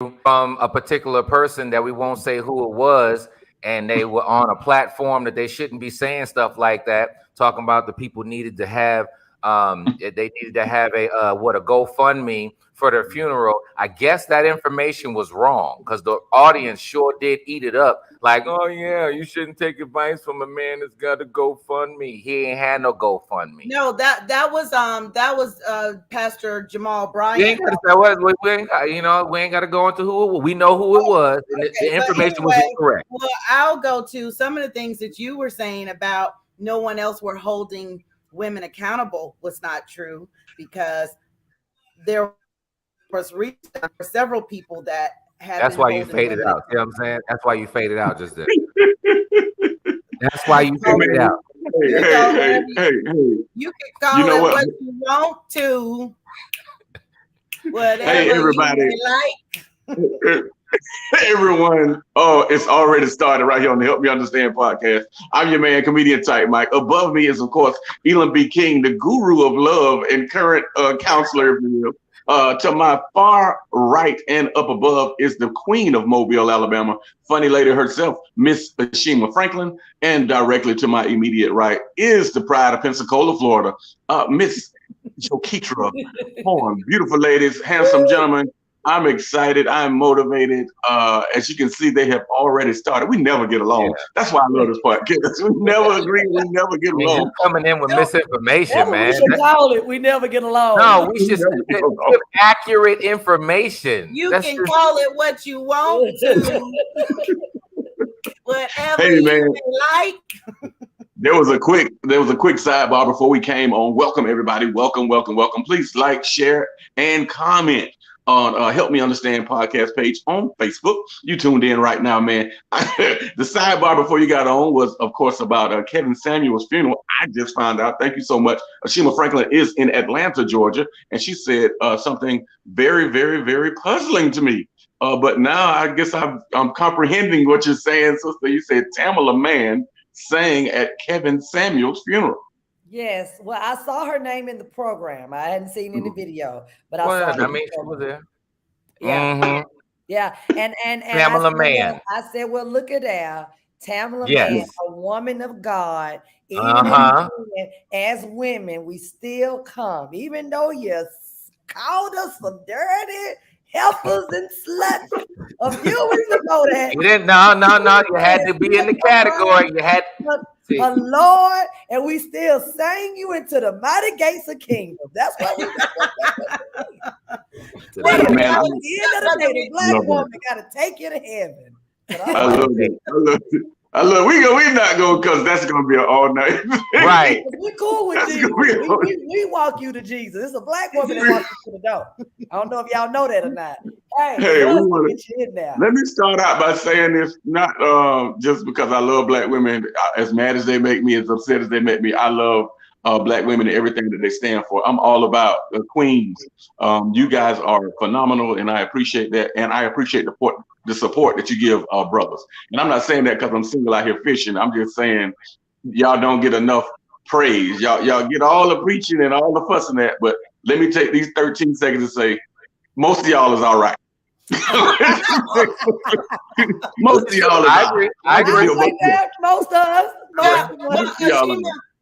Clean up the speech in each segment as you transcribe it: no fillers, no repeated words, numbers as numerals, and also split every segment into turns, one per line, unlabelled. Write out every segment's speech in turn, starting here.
from a particular person that we won't say who it was, and they were on a platform that they shouldn't be saying stuff like that, talking about the people needed to have they needed to have a GoFundMe for their funeral. I guess that information was wrong because the audience sure did eat it up. Like, oh yeah, you shouldn't take advice from a man that's got a GoFundMe. He ain't had no GoFundMe.
No, that was Pastor Jamal
We
Bryant.
ain't got to say what we ain't got, we ain't got to go into who it was. We know who it was, and the information was incorrect.
Well, I'll go to some of the things that you were saying about no one else were holding women accountable was not true, because there was several people that had.
That's why you faded out. You know what I'm saying? That's why you faded out just then. That's why you faded out.
Hey.
You can call it what you want to. Whatever
hey, everybody.
You like.
Everyone, it's already started right here on the Help Me Understand podcast. I'm your man, comedian type Mike. Above me is, of course, Elam B. King, the guru of love and current counselor, if you will. To my far right and up above is the queen of Mobile, Alabama, funny lady herself, Miss Ashima Franklin. And directly to my immediate right is the pride of Pensacola, Florida, Miss Jokitra Horn. Beautiful ladies, handsome gentlemen. I'm excited. I'm motivated. As you can see, they have already started. We never get along. Yeah. That's why I love this podcast. We never agree. We never get along.
You're coming in with misinformation, man.
We should call it. We never get along.
No, we should give accurate information.
You can call it what you want to. Whatever you like.
There was a quick sidebar before we came on. Welcome, everybody. Welcome. Please like, share, and comment on Help Me Understand podcast page on Facebook. You tuned in right now, man. The sidebar before you got on was, of course, about Kevin Samuel's funeral. I just found out. Thank you so much. Ashima Franklin is in Atlanta, Georgia, and she said something very, very, very puzzling to me. But now I guess I'm comprehending what you're saying, sister. You said Tamala Mann sang at Kevin Samuel's funeral.
Yes, well, I saw her name in the program. I hadn't seen any video, but I saw.
I mean, she was there.
Yeah, yeah, and
Tamala Mann.
I said, well, look at that, Tamala Mann, a woman of God. Even as women, we still come, even though you called us some dirty helpers and sluts. A few weeks ago, that
you didn't. No. You had to be in the category. You had.
A Lord, and we still sang you into the mighty gates of kingdom. That's what we at the end of the day, the black woman got to take you to heaven.
I love it. We're not going, because that's going to be an all night.
Right.
We're cool with Jesus. We walk you to Jesus. It's a black woman that walks you to the door. I don't know if y'all know that or not. Hey,
let me start out by saying this, not just because I love black women, as mad as they make me, as upset as they make me. I love black women and everything that they stand for. I'm all about the queens. You guys are phenomenal, and I appreciate that. And I appreciate the support that you give our brothers. And I'm not saying that because I'm single out here fishing. I'm just saying y'all don't get enough praise. Y'all get all the preaching and all the fussing that. But let me take these 13 seconds to say, most of y'all is all right. Most of y'all is
I agree.
Most of us.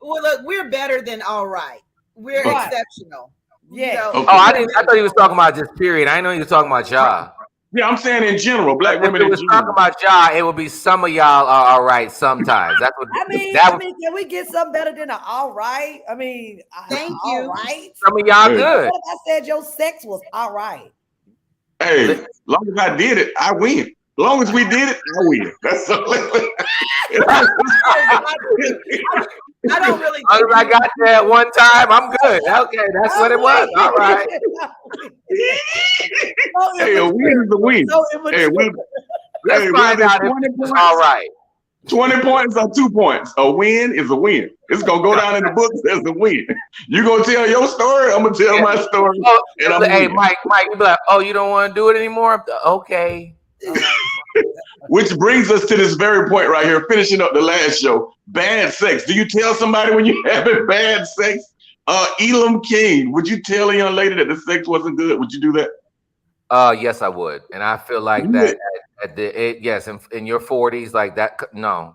Well, look, we're better than all right. We're exceptional.
Yeah.
Okay. Oh, I thought he was talking about just period. I didn't know he was talking about y'all.
Yeah, I'm saying in general, black women.
If it was talking about y'all, it would be some of y'all are all right sometimes. That's what
I mean, can we get something better than an all right? I mean,
thank you.
All right.
Some of y'all good.
What if I said your sex was all right?
Hey, as long as I did it, I win. As long as we did it, I win. That's all.
I don't really.
As long as I got there at one time, I'm good. Okay, that's what it was. All right.
Hey, a win is a win.
Let's find out if it's all right.
20 points or 2 points. A win is a win. It's gonna go down in the books as a win. You gonna tell your story? I'm gonna tell my story.
Hey, Mike, you be like, oh, you don't want to do it anymore? Okay.
Which brings us to this very point right here, finishing up the last show. Bad sex. Do you tell somebody when you're having bad sex? Elam King, would you tell a young lady that the sex wasn't good? Would you do that?
Yes, I would, and I feel like that yes, in your 40s, like that. No.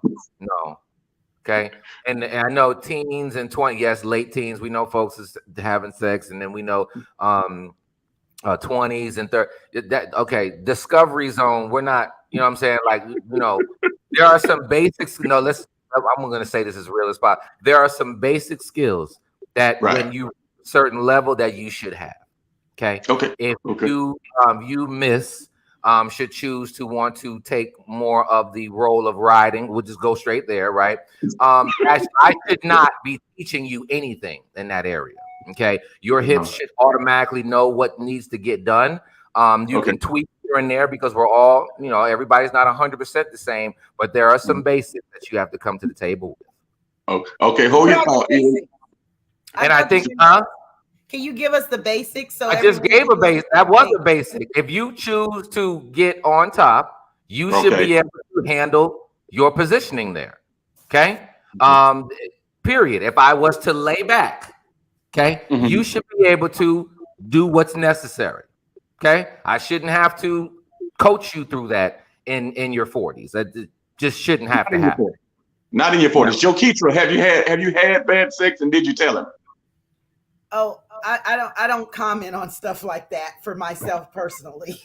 Okay, and I know teens and 20, yes, late teens. We know folks is having sex, and then we know 20s and 30. That okay, discovery zone. We're not, you know what I'm saying? Like, there are some basics. No, I'm gonna say this as real as possible. There are some basic skills that when you certain level that you should have. Okay. If you miss, should choose to want to take more of the role of riding, we'll just go straight there, right? I should not be teaching you anything in that area. Okay, your hips should automatically know what needs to get done. You can tweak here and there because we're all, everybody's not 100% the same, but there are some basics that you have to come to the table with.
Okay, hold your thought.
And I think,
can you give us the basics? So
I just gave a base. That was a basic. If you choose to get on top, you should be able to handle your positioning there. Okay. Period. If I was to lay back, okay, you should be able to do what's necessary. Okay. I shouldn't have to coach you through that in your 40s. That just shouldn't have to happen.
Not in your 40s. Joe Keitra, have you had bad sex, and did you tell him?
Oh, I don't comment on stuff like that for myself personally.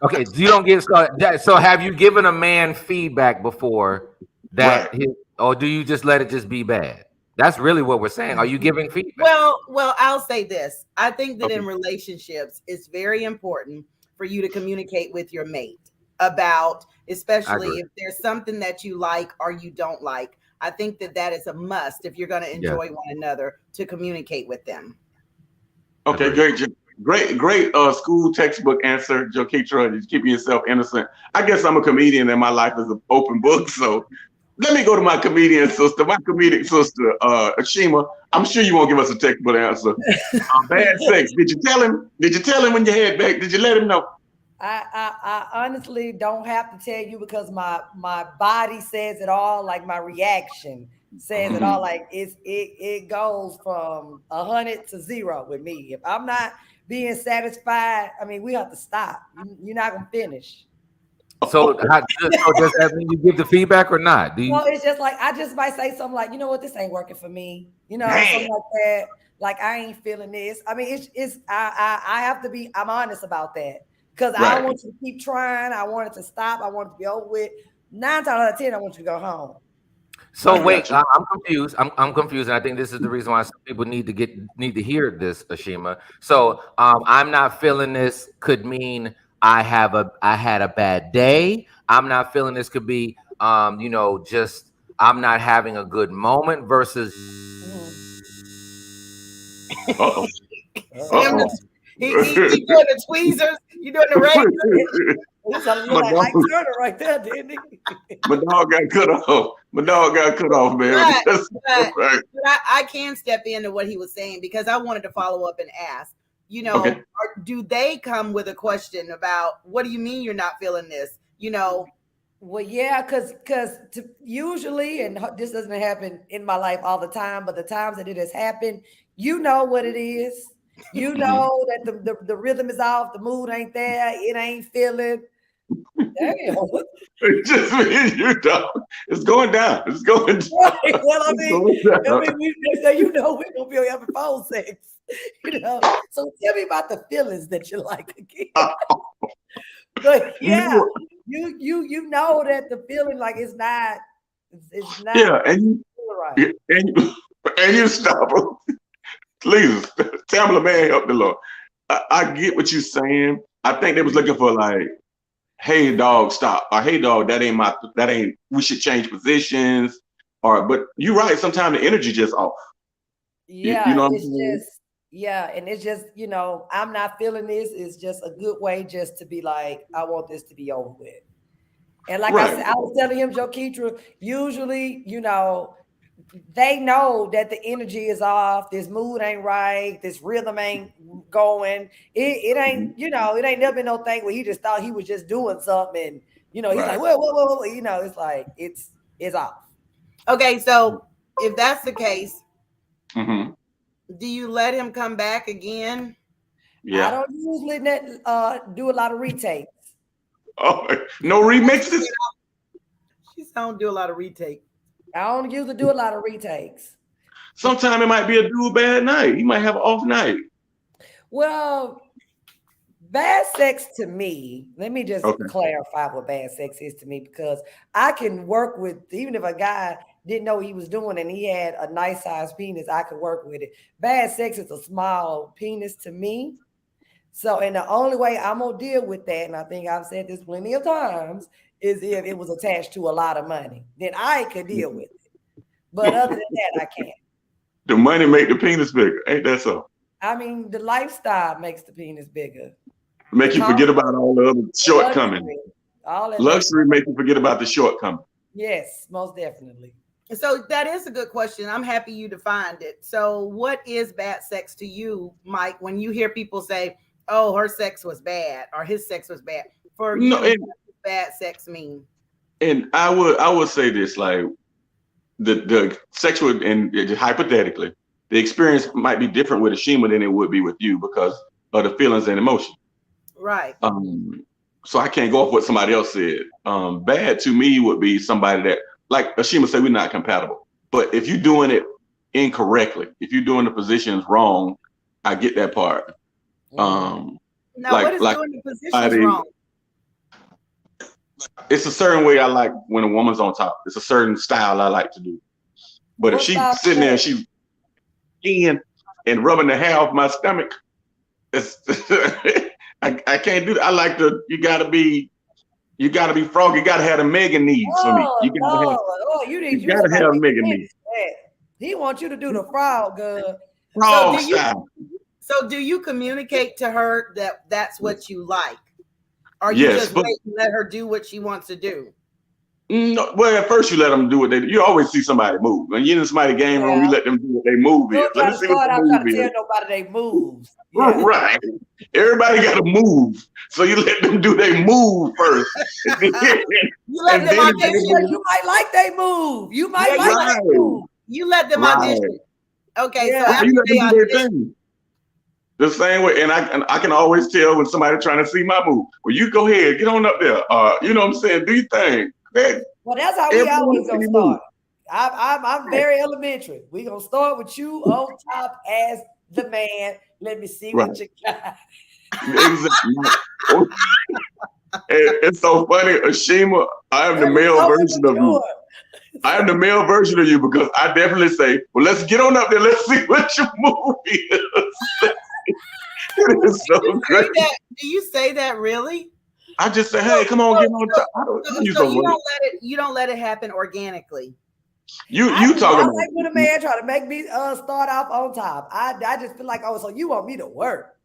Okay, you don't get started. So have you given a man feedback before that, or do you just let it just be bad? That's really what we're saying. Are you giving feedback?
Well, I'll say this. I think that in relationships, it's very important for you to communicate with your mate about, especially if there's something that you like or you don't like. I think that is a must if you're going to enjoy one another, to communicate with them.
Okay, great school textbook answer, Joe Keitra. Just keeping yourself innocent. I guess I'm a comedian and my life is an open book. So let me go to my comedian sister, my comedic sister, Ashima. I'm sure you won't give us a textbook answer. Bad sex. Did you tell him? Did you tell him when you head back? Did you let him know?
I honestly don't have to tell you because my body says it all. Like my reaction says it all. Like it goes from 100 to 0 with me. If I'm not being satisfied, I mean, we have to stop. You're not gonna finish.
So does that mean you give the feedback or not?
No, it's just like I just might say something like, you know what, this ain't working for me. Something like that. Like I ain't feeling this. I mean, I have to be. I'm honest about that. Because I don't want you to keep trying. I want it to stop. I want it to be over with. 9 times out of 10, I want you to go home.
So wait, I'm confused. I'm confused, and I think this is the reason why some people need to hear this, Ashima. So I'm not feeling this could mean I had a bad day. I'm not feeling this could be just I'm not having a good moment versus.
He doing the tweezers. You doing the regular?
Like Turner right there, didn't he?
My dog got cut off. Man.
But I can step into what he was saying because I wanted to follow up and ask. Do they come with a question about what do you mean you're not feeling this?
Well, yeah, because usually, and this doesn't happen in my life all the time, but the times that it has happened, you know what it is. You know that the rhythm is off, the mood ain't there, it ain't feeling. Damn.
It just means it's going down. It's going down.
Right. Well, I mean we're gonna be having phone sex. So tell me about the feelings that you like again. But yeah, you know that the feeling like it's not.
Yeah, and you stop. Please, Tamala, man, help the Lord. I get what you're saying. I think they was looking for like, hey dog, stop, or hey dog, that ain't. We should change positions, but you're right. Sometimes the energy just off.
Yeah, and it's just I'm not feeling this. It's just a good way just to be like, I want this to be over with. And like I said, I was telling him, Joe Keitra, usually, they know that the energy is off, this mood ain't right, this rhythm ain't going. It ain't, it ain't never been no thing where he just thought he was just doing something. And, he's like, whoa, it's like, it's off.
Okay, so if that's the case, do you let him come back again?
Yeah.
I don't usually do a lot of retakes.
Oh, no remixes?
She don't do a lot of retake.
I don't usually do a lot of retakes.
Sometimes it might be a dude bad night. He might have an off night.
Well, bad sex to me, let me just clarify what bad sex is to me, because I can work with, even if a guy didn't know what he was doing and he had a nice sized penis, I could work with it. Bad sex is a small penis to me. So, and the only way I'm going to deal with that, and I think I've said this plenty of times, is if it was attached to a lot of money. Then I could deal with it. But other than that, I can't.
The money make the penis bigger. Ain't that so?
I mean, the lifestyle makes the penis bigger.
Make you forget about all the other shortcomings. Luxury make you forget about the shortcomings.
Yes, most definitely.
So that is a good question. I'm happy you defined it. So what is bad sex to you, Mike, when you hear people say, oh, her sex was bad or his sex was bad? For you, what does bad sex mean?
And I would say this, like the sexual, and hypothetically, the experience might be different with Ashima than it would be with you because of the feelings and emotion.
Right.
So I can't go off what somebody else said. Bad to me would be somebody that, like Ashima said, we're not compatible. But if you're doing it incorrectly, if you're doing the positions wrong, I get that part.
Now, what is doing the positions wrong?
It's a certain way I like when a woman's on top. It's a certain style I like to do. But if she's sitting there and she's in and rubbing the hair off my stomach, it's I can't do that. I like to. You gotta be frog. You gotta have the Megan needs for me. You gotta have Megan needs.
He wants you to do the frog, girl.
Frog style.
So do you communicate to her that that's what you like? Or you just wait and let her do what she wants to do?
No, well, at first you let them do what they do. You always see somebody move. When you're in somebody's game room, you let them do what they move is. Let me see what the move is.
Tell nobody they move.
Yeah. Right. Everybody got to move. So you let them do their move first.
You let them audition.
You might like they move. You might like they move.
You let them audition. Okay, so after
you let
they
them do their
audition.
thing. The same way, and I can always tell when somebody trying to see my move. Well, you go ahead, get on up there. You know what I'm saying? Do your thing.
Well, that's how we always gonna start. I'm very elementary. We gonna start with you on top as the man. Let me see what you got.
Exactly. It's so funny, Ashima. I am the male version of you. I am the male version of you because I definitely say, well, let's get on up there. Let's see what your move is. It is so great.
Do you say that really?
I just say, hey, come on, get on top.
You don't let it happen organically.
You talking about
like when a man try to make me start off on top. I just feel like, oh, so you want me to work.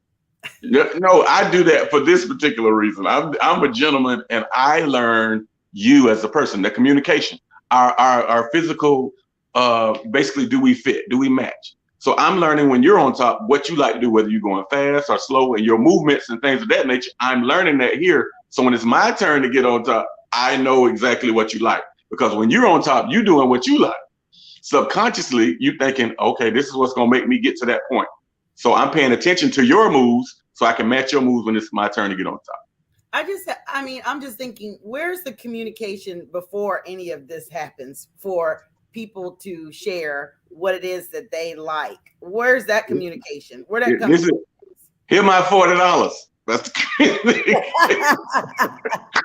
No, I do that for this particular reason. I'm a gentleman and I learn you as a person, the communication, our physical, basically, do we fit? Do we match? So I'm learning when you're on top, what you like to do, whether you're going fast or slow and your movements and things of that nature. I'm learning that here. So when it's my turn to get on top, I know exactly what you like. Because when you're on top, you're doing what you like. Subconsciously, you're thinking, okay, this is what's going to make me get to that point. So I'm paying attention to your moves so I can match your moves when it's my turn to get on top.
I'm just thinking, where's the communication before any of this happens for people to share what it is that they like? Where's that communication? Where that comes from?
Here my $40. That's the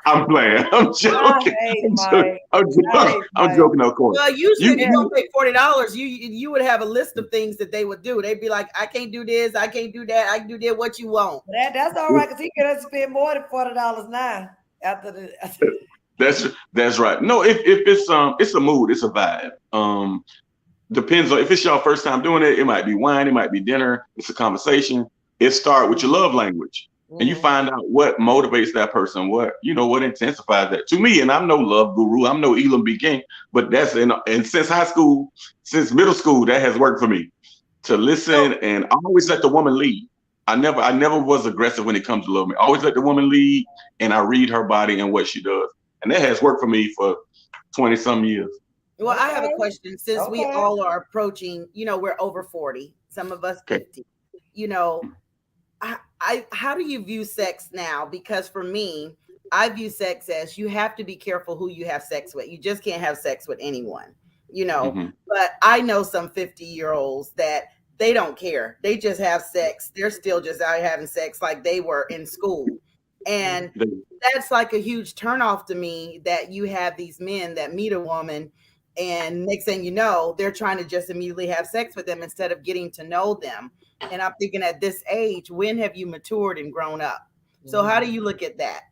I'm playing. I'm joking. I'm joking, of course.
Well, usually if you don't pay $40, you would have a list of things that they would do. They'd be like, I can't do this, I can't do that, I can do that, what you want.
That's all right, because he could spend more than $40 now after the
That's right. No, if it's a mood, it's a vibe. Depends on if it's your first time doing it. It might be wine, it might be dinner. It's a conversation. It start with your love language, and you find out what motivates that person. What intensifies that. To me, and I'm no love guru. I'm no Elam B. King, but that's and since high school, since middle school, that has worked for me to listen and always let the woman lead. I never was aggressive when it comes to love. Me, always let the woman lead, and I read her body and what she does. And that has worked for me for 20-some years.
Well, I have a question. Since we all are approaching, we're over 40, some of us 50. how do you view sex now? Because for me, I view sex as you have to be careful who you have sex with. You just can't have sex with anyone, But I know some 50-year-olds that they don't care. They just have sex. They're still just out having sex like they were in school. And that's like a huge turnoff to me, that you have these men that meet a woman and next thing you know, they're trying to just immediately have sex with them instead of getting to know them. And I'm thinking, at this age, when have you matured and grown up? So how do you look at that?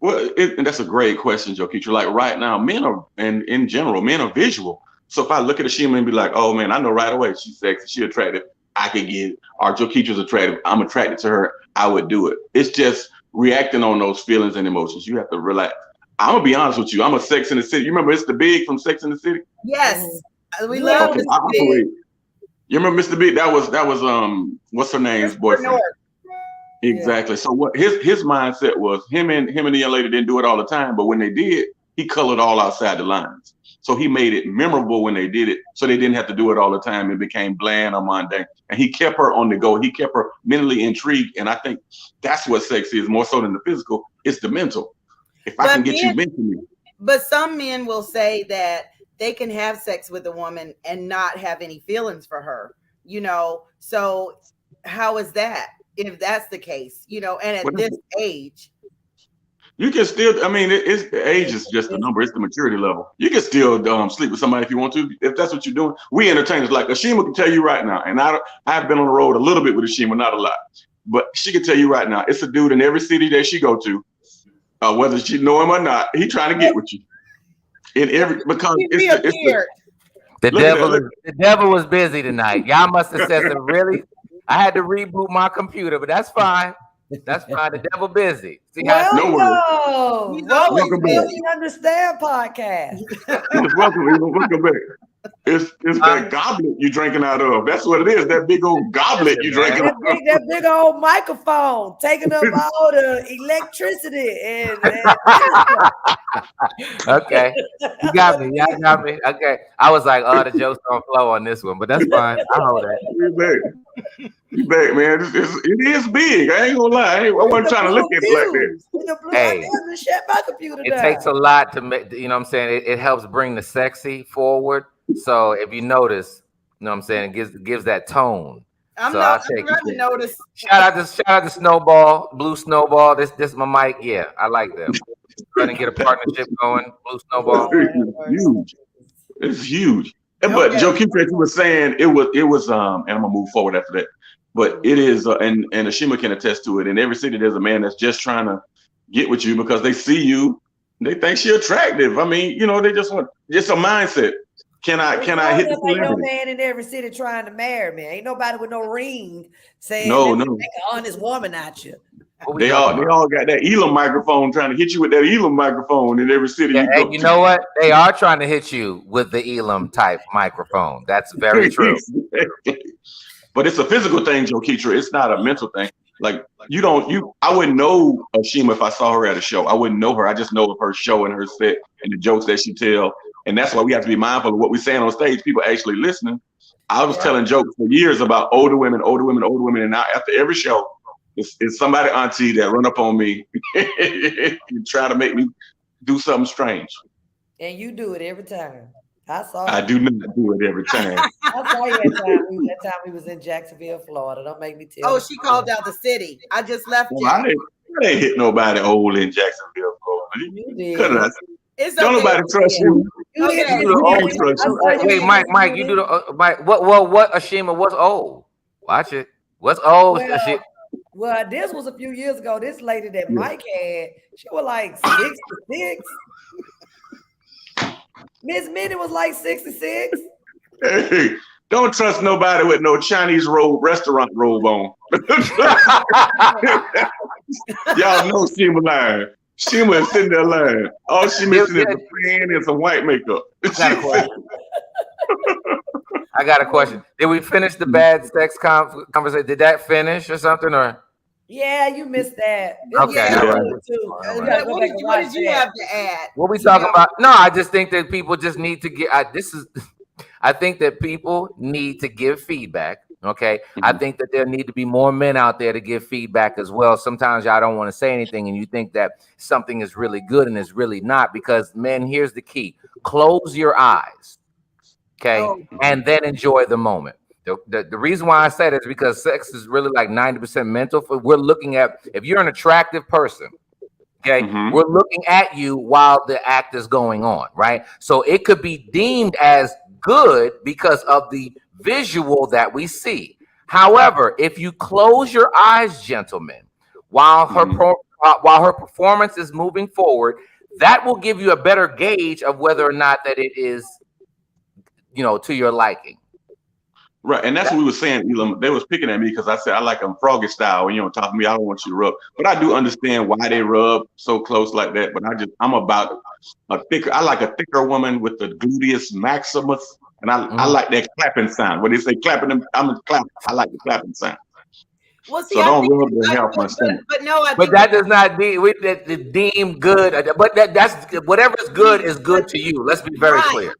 Well, and that's a great question, Joe-Keetra. Like right now, men are, and in general, men are visual. So if I look at Ashima and be like, oh man, I know right away she's sexy, she's attractive, I can get, or Joe-Keetra's attractive, I'm attracted to her, I would do it. It's just reacting on those feelings and emotions. You have to relax. I'm gonna be honest with you. I'm a Sex in the City. You remember Mr. Big from Sex in the City?
Yes, we love
Mr.
Mr. Big.
You remember Mr. Big? That was what's her name's boyfriend? Exactly. So what his mindset was, him and the young lady didn't do it all the time, but when they did, he colored all outside the lines. So he made it memorable when they did it, so they didn't have to do it all the time. It became bland or mundane, and he kept her on the go. He kept her mentally intrigued, and I think that's what sex is, more so than the physical. It's the mental. If I can get you mentally. But
some men will say that they can have sex with a woman and not have any feelings for her, So how is that, if that's the case, and at this age?
You can still, it's age is just a number. It's the maturity level. You can still sleep with somebody if you want to, if that's what you're doing. We entertainers, like Ashima can tell you right now, and I've been on the road a little bit with Ashima, not a lot, but she can tell you right now, it's a dude in every city that she go to, whether she know him or not, he trying to get with you. Because
the devil was busy tonight. Y'all must have said some really. I had to reboot my computer, but that's fine. That's fine. The devil busy. See how
welcome back. You understand podcast.
Welcome back. It's that goblet you drinking out of. That's what it is. That big old goblet you drinking out of.
That big old microphone taking up all the electricity.
Okay. You got me. Y'all got me. Okay. I was like, the jokes don't flow on this one, but that's fine. I hold that.
You back, man. It is big. I ain't gonna lie. I wasn't trying to look at it like that.
Hey, it takes a lot to make, what I'm saying? It helps bring the sexy forward. So if you notice, what I'm saying? It gives that tone.
I'm trying to notice.
Shout out to Snowball, Blue Snowball. This is my mic. Yeah, I like them. Trying to get a partnership going. Blue Snowball.
Huge. It's huge. But Joe Keefe was saying it was and I'm gonna move forward after that. But it is and Ashima can attest to it. In every city, there's a man that's just trying to get with you because they see you, they think she's attractive. They just want a mindset. Can I hit the celebrity?
Ain't no man in every city trying to marry me. Ain't nobody with no ring saying
no.
Make an honest woman out you.
They all got that Elam microphone trying to hit you with that Elam microphone in every city.
Yeah, and you know what? They are trying to hit you with the Elam type microphone. That's very true.
But it's a physical thing, Joe-Keetra. It's not a mental thing. Like I wouldn't know Ashima if I saw her at a show. I wouldn't know her. I just know of her show and her set and the jokes that she tell. And that's why we have to be mindful of what we're saying on stage. People actually listening. I was telling jokes for years about older women. And now after every show, it's somebody auntie that run up on me and try to make me do something strange.
And you do it every time.
I do not do it every time.
I saw you that time we was in Jacksonville, Florida. Don't make me tell you.
She called out the city. I just left you.
I didn't hit nobody old in Jacksonville, Florida.
You did.
Don't nobody trust you.
Wait, Mike, you do the Mike. What Ashima? What's old? Watch it. What's old?
Well, this was a few years ago. This lady that Mike had, she was like 66. Miss Minnie was like 66.
Hey, don't trust nobody with no Chinese restaurant robe on. Y'all know Shima lying. Shima is sitting there lying. All she missing is a fan and some white makeup.
I got a question. Did we finish the bad sex conversation? Did that finish or something? Or
yeah, you missed that.
Okay.
What did you have to add?
What we talking about? No, I just think that people just need to get. I think that people need to give feedback Okay. I think that there need to be more men out there to give feedback as well. Sometimes y'all don't want to say anything and you think that something is really good and it's really not, because men, here's the key. Close your eyes. Okay. And then enjoy the moment. The reason why I said it is because sex is really like 90% mental. We're looking at, if you're an attractive person, okay, we're looking at you while the act is going on, right? So it could be deemed as good because of the visual that we see. However, if you close your eyes, gentlemen, while her performance is moving forward, that will give you a better gauge of whether or not that it is, to your liking.
Right, and that's what we were saying, Elam. They was picking at me because I said I like them froggy style. When you don't talk to me, I don't want you to rub. But I do understand why they rub so close like that. But I'm about a thicker. I like a thicker woman with the gluteus maximus, and I like that clapping sound. When they say clapping, I'm a clap. I like the clapping sound.
Well, see,
so don't rub the help my stomach.
But
that does not deem good. But that's whatever's good is good to you. Let's be very clear.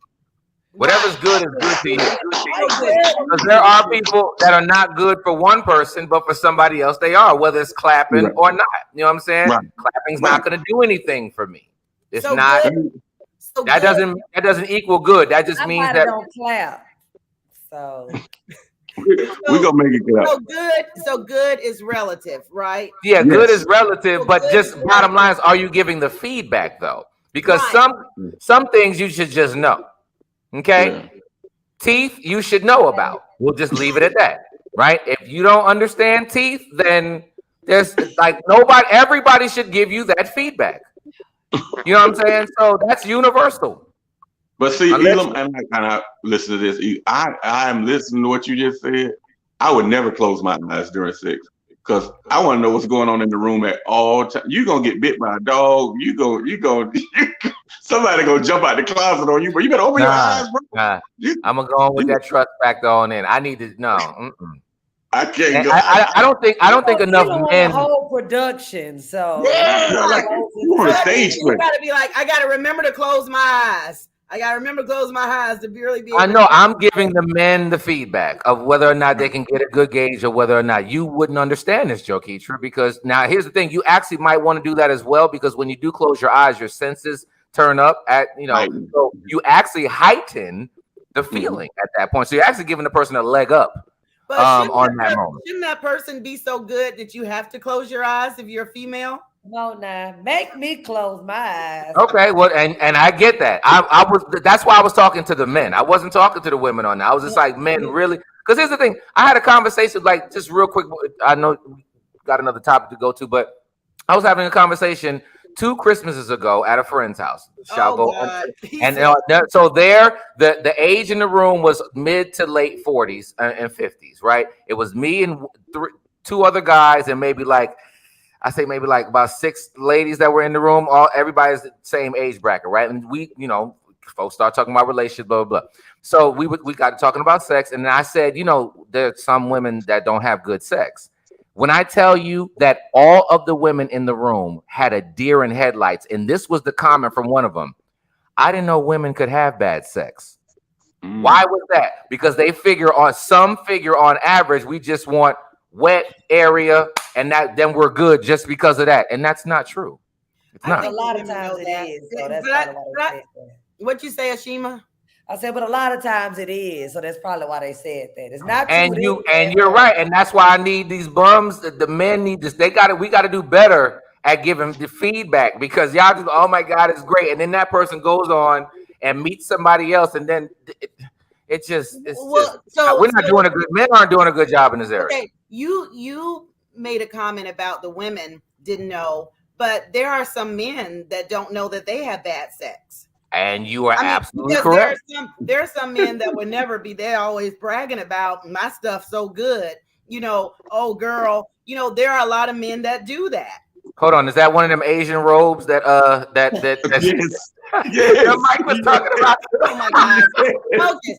Whatever's good is good to you. Because there are people that are not good for one person, but for somebody else they are, whether it's clapping or not. You know what I'm saying? Clapping's not going to do anything for me. It's not. That doesn't equal good. That just means that
don't clap. So
we're gonna make it good.
So good is relative, right?
Yeah, good is relative, but just bottom line is, are you giving the feedback though? Because some things you should just know. Okay, teeth you should know about. We'll just leave it at that, right? If you don't understand teeth, then there's like everybody should give you that feedback. You know what I'm saying? So that's universal.
But see, Elam, and I kind of listen to this. I am listening to what you just said. I would never close my eyes during sex because I want to know what's going on in the room at all times. You're gonna get bit by a dog. You go. Somebody gonna jump out the closet on you, but you better open your eyes, bro.
I'm gonna go on with that trust factor on in. I need to know.
I can't go.
I don't think enough men.
Whole production, so
you want a stage
play. You gotta be like, I gotta remember to close my eyes. I gotta remember to close my eyes to really be.
I know. I'm giving the men the feedback of whether or not they can get a good gauge of whether or not you wouldn't understand this, Joe Keetra. Because now here's the thing: you actually might want to do that as well. Because when you do close your eyes, your senses turn up at so you actually heighten the feeling at that point. So you're actually giving the person a leg up on that moment.
Shouldn't that person be so good that you have to close your eyes if you're a female?
No, make me close my eyes.
Okay, well, and I get that. I was that's why I was talking to the men. I wasn't talking to the women on that. I was just like, men, really? Because here's the thing. I had a conversation, like, just real quick. I know we got another topic to go to, but I was having a conversation 2 Christmases ago at a friend's house. So there, the age in the room was mid to late 40s and 50s, right? It was me and 2 other guys, and maybe about 6 ladies that were in the room. Everybody's the same age bracket, right? And we, folks start talking about relationships, blah, blah, blah. So we got talking about sex, and I said, there's some women that don't have good sex. When I tell you that all of the women in the room had a deer in headlights, and this was the comment from one of them, I didn't know women could have bad sex. Why was that? Because they figure on average, we just want wet area, and then we're good just because of that. And that's not true. It's not.
A lot of times it is. So that's
what you say, Ashima?
I said, but a lot of times it is. So that's probably why they said that. It's not true.
And you're right. And that's why I need these bums. The men need this. We got to do better at giving the feedback, because y'all just, oh my God, it's great. And then that person goes on and meets somebody else, and then men aren't doing a good job in this area.
Okay, you made a comment about the women didn't know, but there are some men that don't know that they have bad sex.
And you are absolutely correct.
There are some men that would never be. They're always bragging about my stuff so good. Oh girl. There are a lot of men that do that.
Hold on, is that one of them Asian robes that
yes.
Mike was talking about?
Oh my God. Okay.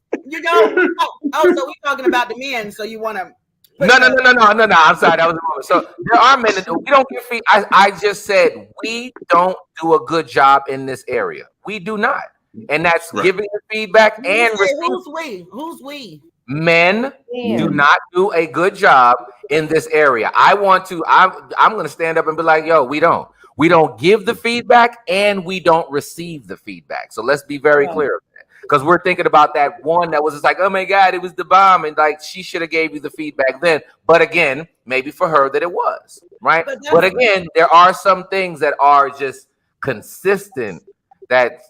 So we're talking about the men. So you want to?
No. I'm sorry, that was a moment. So there are men that we don't get feed. I just said we don't do a good job in this area. We do not, and that's giving the feedback and
who's we? Who's we?
Men do not do a good job in this area. I'm going to stand up and be like, yo, we don't give the feedback and we don't receive the feedback. So let's be very clear of that, because we're thinking about that one that was just like, oh my God, it was the bomb. And like, she should have gave you the feedback then. But again, maybe for her that it was, right? But again, there are some things that are just consistent that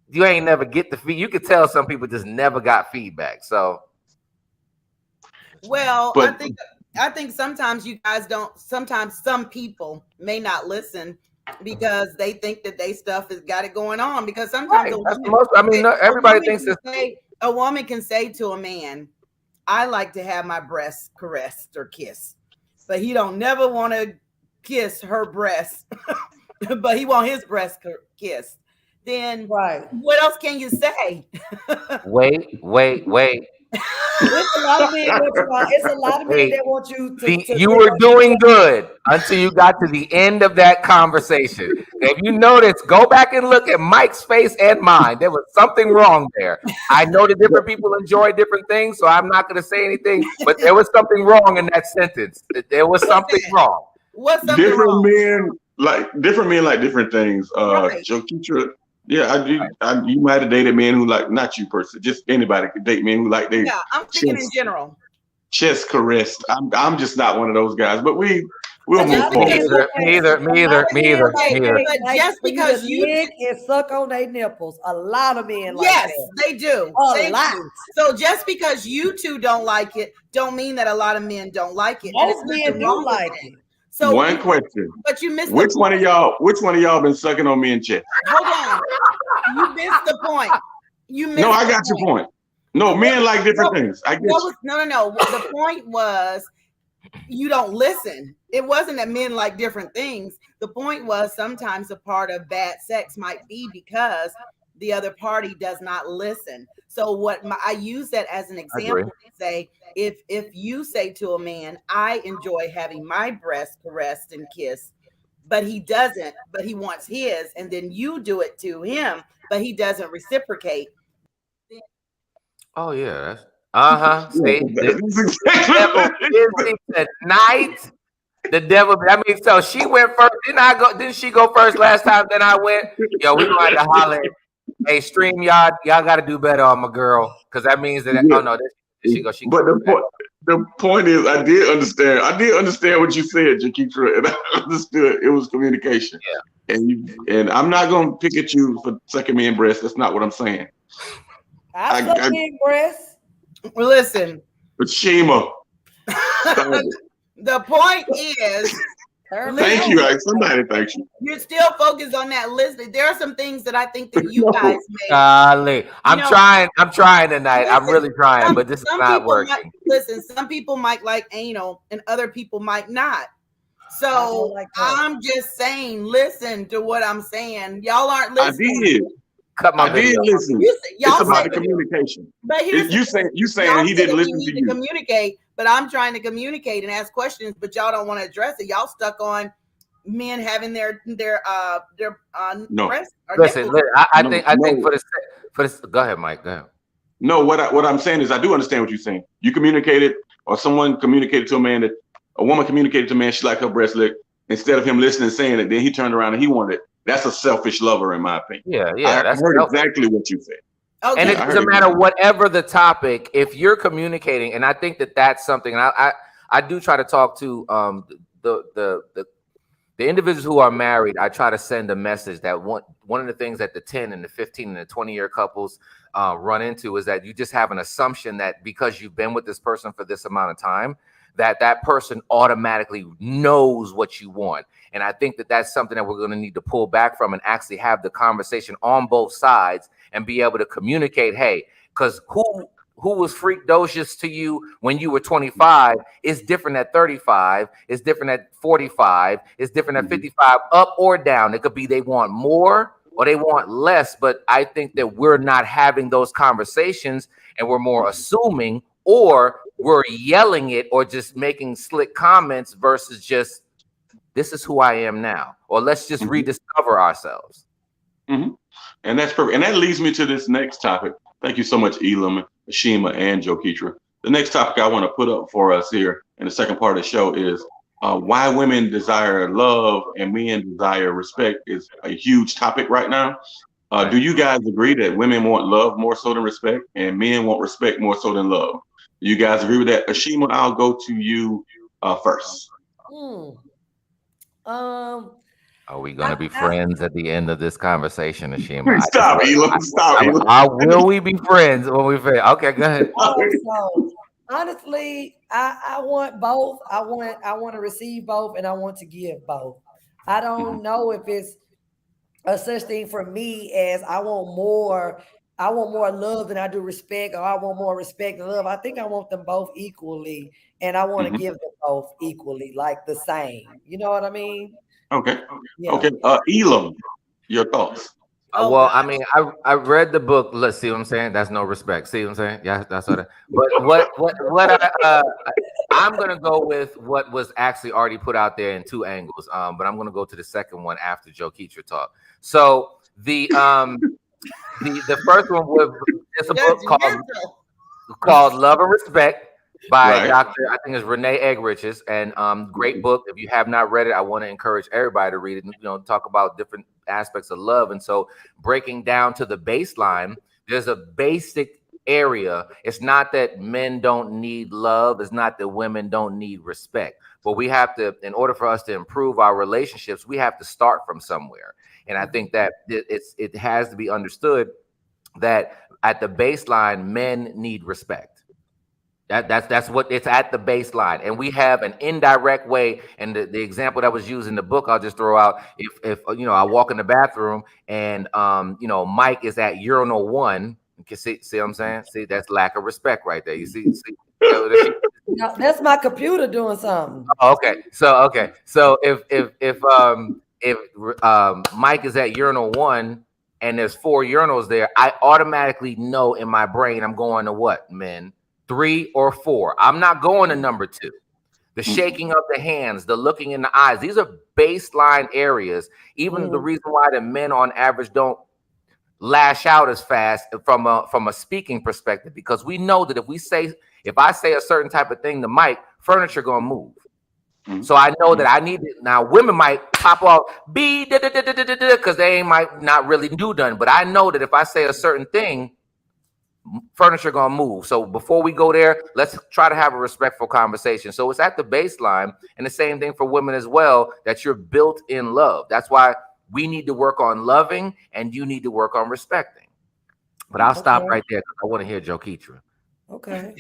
you ain't never get the feed. You could tell some people just never got feedback. So.
Well, I think sometimes you guys don't. Sometimes some people may not listen because they think that they stuff has got it going on. Because sometimes
everybody thinks
a woman can say to a man, "I like to have my breasts caressed or kissed," but he don't never want to kiss her breast, but he want his breast kissed. Then what else can you say?
Wait.
It's a lot of men that want you to
you were doing good until you got to the end of that conversation. If you notice, go back and look at Mike's face and mine. There was something wrong there. I know that different people enjoy different things, so I'm not going to say anything, but there was something wrong in that sentence. There was something wrong.
What's something
different
wrong?
men like different things. Jokeetra, you might have dated men who like, not you personally, just anybody could date men who like they.
Yeah, I'm speaking in general.
Chest caressed. I'm just not one of those guys, but we'll move forward.
Me either.
But just because you
can suck on their nipples, a lot of men like
yes,
that.
they do.
A lot.
So just because you two don't like it, don't mean that a lot of men don't like it.
Most men do like it.
So
one question.
But you missed
which one of y'all been sucking on me in chest?
Hold on. You missed the point.
No, I got your point. No, men like different things. I guess.
No. The point was you don't listen. It wasn't that men like different things. The point was sometimes a part of bad sex might be because the other party does not listen. So I use that as an example to say, if you say to a man, I enjoy having my breast caressed and kissed, but he doesn't, but he wants his, and then you do it to him, but he doesn't reciprocate.
Oh yeah, See, the devil busy tonight. The devil. I mean, so she went first. Didn't she go first last time? Then I went. Yo, we gonna have to holler. Hey, StreamYard, y'all got to do better on my girl, because that means that. Oh no, she go.
But the point is, I did understand what you said, Jokeetra, and I understood it was communication.
Yeah.
And I'm not gonna pick at you for sucking me in breast. That's not what I'm saying.
I suck me in breast.
Well, listen.
But Shima.
The point is.
Thank you. Somebody thank you.
You're still focused on that list. There are some things that I think that you guys made.
I'm trying tonight. I'm really trying, but this is not working.
Some people might like anal and other people might not. So I'm just saying, listen to what I'm saying. Y'all aren't listening.
I did.
I did
listen. It's about the communication.
But
you saying he didn't listen to you.
Communicate, but I'm trying to communicate and ask questions, but y'all don't want to address it. Y'all stuck on men having their breasts.
Listen, I think for this. Go ahead, Mike. Go ahead.
No, what I'm saying is I do understand what you're saying. You communicated, or someone communicated to a man that a woman communicated to a man she liked her breast licked. Instead of him listening and saying it, then he turned around and he wanted it. That's a selfish lover, in my opinion.
Yeah.
I heard exactly what you said.
Okay.
And it doesn't matter whatever the topic. If you're communicating, and I think that's something. And I do try to talk to the individuals who are married. I try to send a message that one of the things that the 10 and the 15 and the 20-year couples run into is that you just have an assumption that because you've been with this person for this amount of time, that person automatically knows what you want. And I think that's something that we're going to need to pull back from and actually have the conversation on both sides and be able to communicate, hey, because who was freakdocious to you when you were 25 is different at 35, is different at 45, is different at 55, up or down. It could be they want more or they want less, but I think that we're not having those conversations and we're more assuming, or we're yelling it or just making slick comments versus just, this is who I am now, or let's just rediscover ourselves.
And that's perfect. And that leads me to this next topic. Thank you so much, Elam, Shima, and Jokeetra. The next topic I want to put up for us here in the second part of the show is why women desire love and men desire respect is a huge topic right now. Do you guys agree that women want love more so than respect and men want respect more so than love? Do you guys agree with that? Ashima, I'll go to you first.
Are we going to be friends at the end of this conversation, Ashima?
Stop, Elam. Stop, Elam.
Will we be friends when we finish? Okay, go ahead.
So, honestly, I want both. I want to receive both, and I want to give both. I don't know if it's a such thing for me as I want more love than I do respect, or I want more respect and love. I think I want them both equally, and I want to give them both equally, like the same. You know what I mean?
Okay. Yeah. Okay. Elam, your thoughts?
Well, I mean, I read the book. Let's see what I'm saying. That's no respect. See what I'm saying? Yeah, that's what. But I'm gonna go with what was actually already put out there in two angles. But I'm gonna go to the second one after Joe Keetra talk. So the first one was it's a book called Love and Respect by Dr. I think it's Renee Eggerichs, and great book. If you have not read it, I want to encourage everybody to read it. You know, talk about different aspects of love, and so breaking down to the baseline, there's a basic area. It's not that men don't need love. It's not that women don't need respect. But we have to, in order for us to improve our relationships, we have to start from somewhere. And I think that it has to be understood that at the baseline, men need respect. That's what it's at the baseline, and we have an indirect way. And the example that was used in the book, I'll just throw out. If you know, I walk in the bathroom and you know, Mike is at urinal 1. You can see what I'm saying? See, that's lack of respect right there. You see
no, that's my computer doing something.
Oh, okay. So if Mike is at urinal 1 and there's 4 urinals there, I automatically know in my brain I'm going to what, men? 3 or 4. I'm not going to number 2. The shaking of the hands, the looking in the eyes. These are baseline areas. Even the reason why the men on average don't lash out as fast from a speaking perspective, because we know that if I say a certain type of thing to Mike, furniture gonna move. So I know that I need it. Now women might pop off because they might not really do done, but I know that if I say a certain thing, furniture gonna move. So before we go there, let's try to have a respectful conversation. So it's at the baseline, and the same thing for women as well, that you're built in love. That's why we need to work on loving, and you need to work on respecting. But I'll stop right there because I want to hear Joe Keetra.
Okay.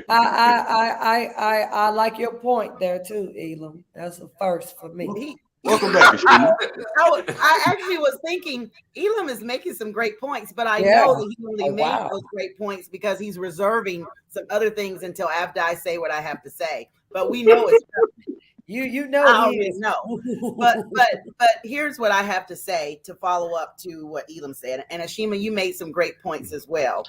I like your point there too, Elam. That's a first for me.
Welcome back.
I actually was thinking Elam is making some great points, but I know that he only made those great points because he's reserving some other things until after I say what I have to say. But we know it's
you know
I always know. But here's what I have to say to follow up to what Elam said. And Ashima, you made some great points as well.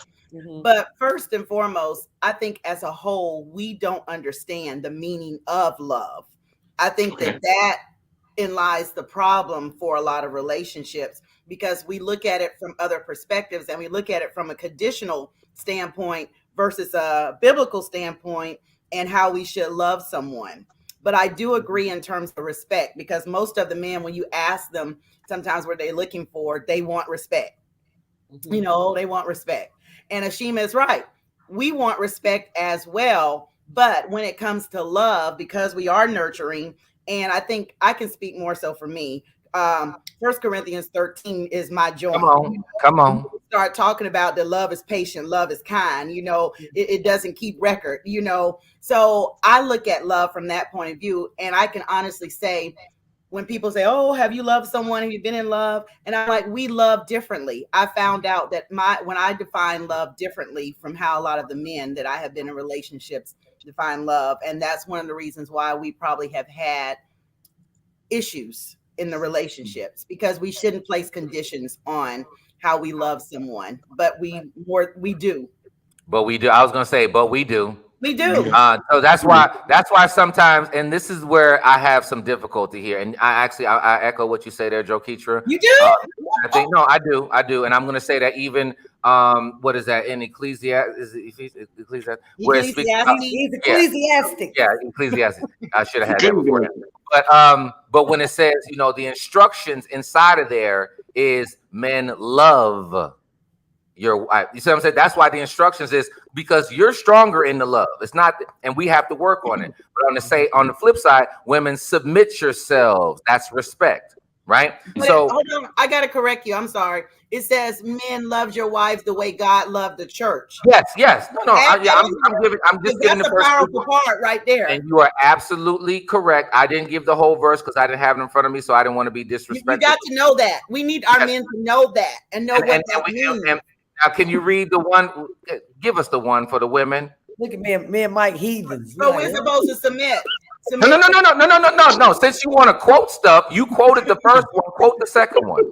But first and foremost, I think as a whole, we don't understand the meaning of love. I think that in lies the problem for a lot of relationships, because we look at it from other perspectives, and we look at it from a conditional standpoint versus a biblical standpoint and how we should love someone. But I do agree in terms of respect, because most of the men, when you ask them sometimes what they're looking for, they want respect. You know, they want respect. And Ashima is right. We want respect as well. But when it comes to love, because we are nurturing, and I think I can speak more so for me. 1 Corinthians 13 is my joy.
Come on.
Start talking about that love is patient, love is kind. You know, it doesn't keep record. You know, so I look at love from that point of view, and I can honestly say, when people say, "Oh, have you loved someone? Have you been in love?" And I'm like, we love differently. I found out that when I define love differently from how a lot of the men that I have been in relationships define love. And that's one of the reasons why we probably have had issues in the relationships, because we shouldn't place conditions on how we love someone, but we do.
But we do. I was going to say, but we do.
We do.
So that's why sometimes, and this is where I have some difficulty here. And I echo what you say there, Joe Keitra.
You do?
I think no, I do, and I'm going to say that even what is that in Ecclesiastes? Where it speaks about,
Ecclesiastic.
Yeah, Ecclesiastes. I should have had that before. But when it says, the instructions inside of there is men love your wife. You see what I'm saying? That's why the instructions is because you're stronger in the love. It's not, and we have to work on it. But on the flip side, women, submit yourselves. That's respect, right?
But
So
hold on, I gotta correct you. I'm sorry. It says men love your wives the way God loved the church.
yes. No. I'm just giving
that's
the
a powerful part right there.
And you are absolutely correct. I didn't give the whole verse because I didn't have it in front of me, so I didn't want to be disrespectful.
You got to know that. We need our men to know that and know what that means.
Now, can you read the one? Give us the one for the women.
Look at me and Mike heathens.
So we're supposed to submit.
No. Since you want to quote stuff, you quoted the first one. Quote the second one.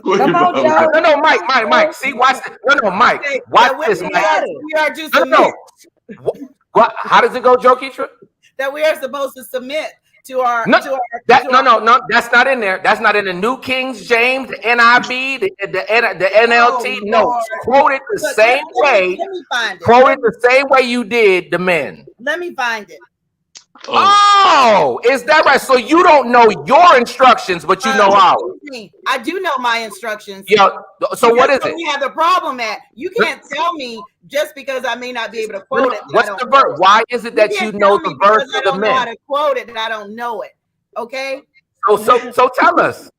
Come on, Joe.
No, Mike. See, watch this. No, Mike. Watch this, Mike.
We are to submit.
What? How does it go, Joe Keitra?
That we are supposed to submit to our.
No, that's not in there. That's not in the New King James, the NIV, the NLT. No, quote it the same way.
Let me find it.
Quote it the same way you did the men.
Let me find it.
Oh, is that right? So you don't know your instructions, but you know ours.
I do know my instructions.
Yeah. So what is it?
We have the problem at. You can't tell me just because I may not be able to quote it.
What's the verse? Why is it that you know the verse of the
men? I don't know how
men?
to quote it, and I don't know it. Okay.
So tell us.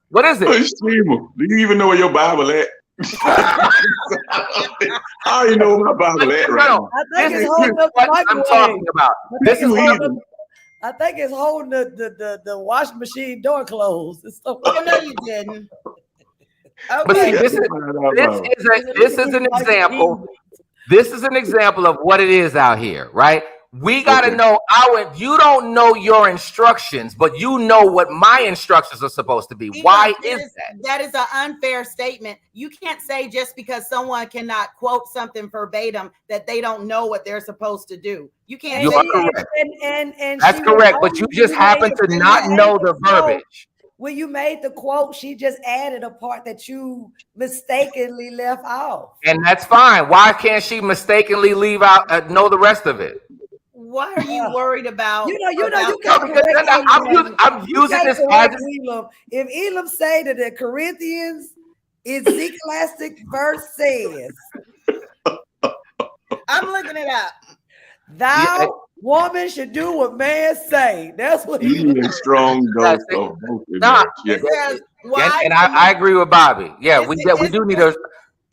What is it?
Hey, Steamer, do you even know where your Bible at? I already know where my Bible at right now.
I think it's holding up the
I'm talking about.
This is easy.
I think it's holding the washing machine door closed.
Oh no, you didn't. Okay.
But see, this is an example. This is an example of what it is out here, right? We got to know you don't know your instructions, but you know what my instructions are supposed to be. Why is that?
That is an unfair statement. You can't say just because someone cannot quote something verbatim that they don't know what they're supposed to do. You can't.
You
say
are
that.
correct.
And
that's correct, but you just happen to not know the verbiage.
When you made the quote, she just added a part that you mistakenly left off.
And that's fine. Why can't she mistakenly leave out know the rest of it?
Why are you worried about?
You got
I'm using this as
Elam. If Elam say that the Corinthians Ecclesiastic verse says,
I'm looking it up.
Thou woman should do what man say. That's what he
is. Strong dose of both.
And I agree with Bobby. Yeah, we do need a.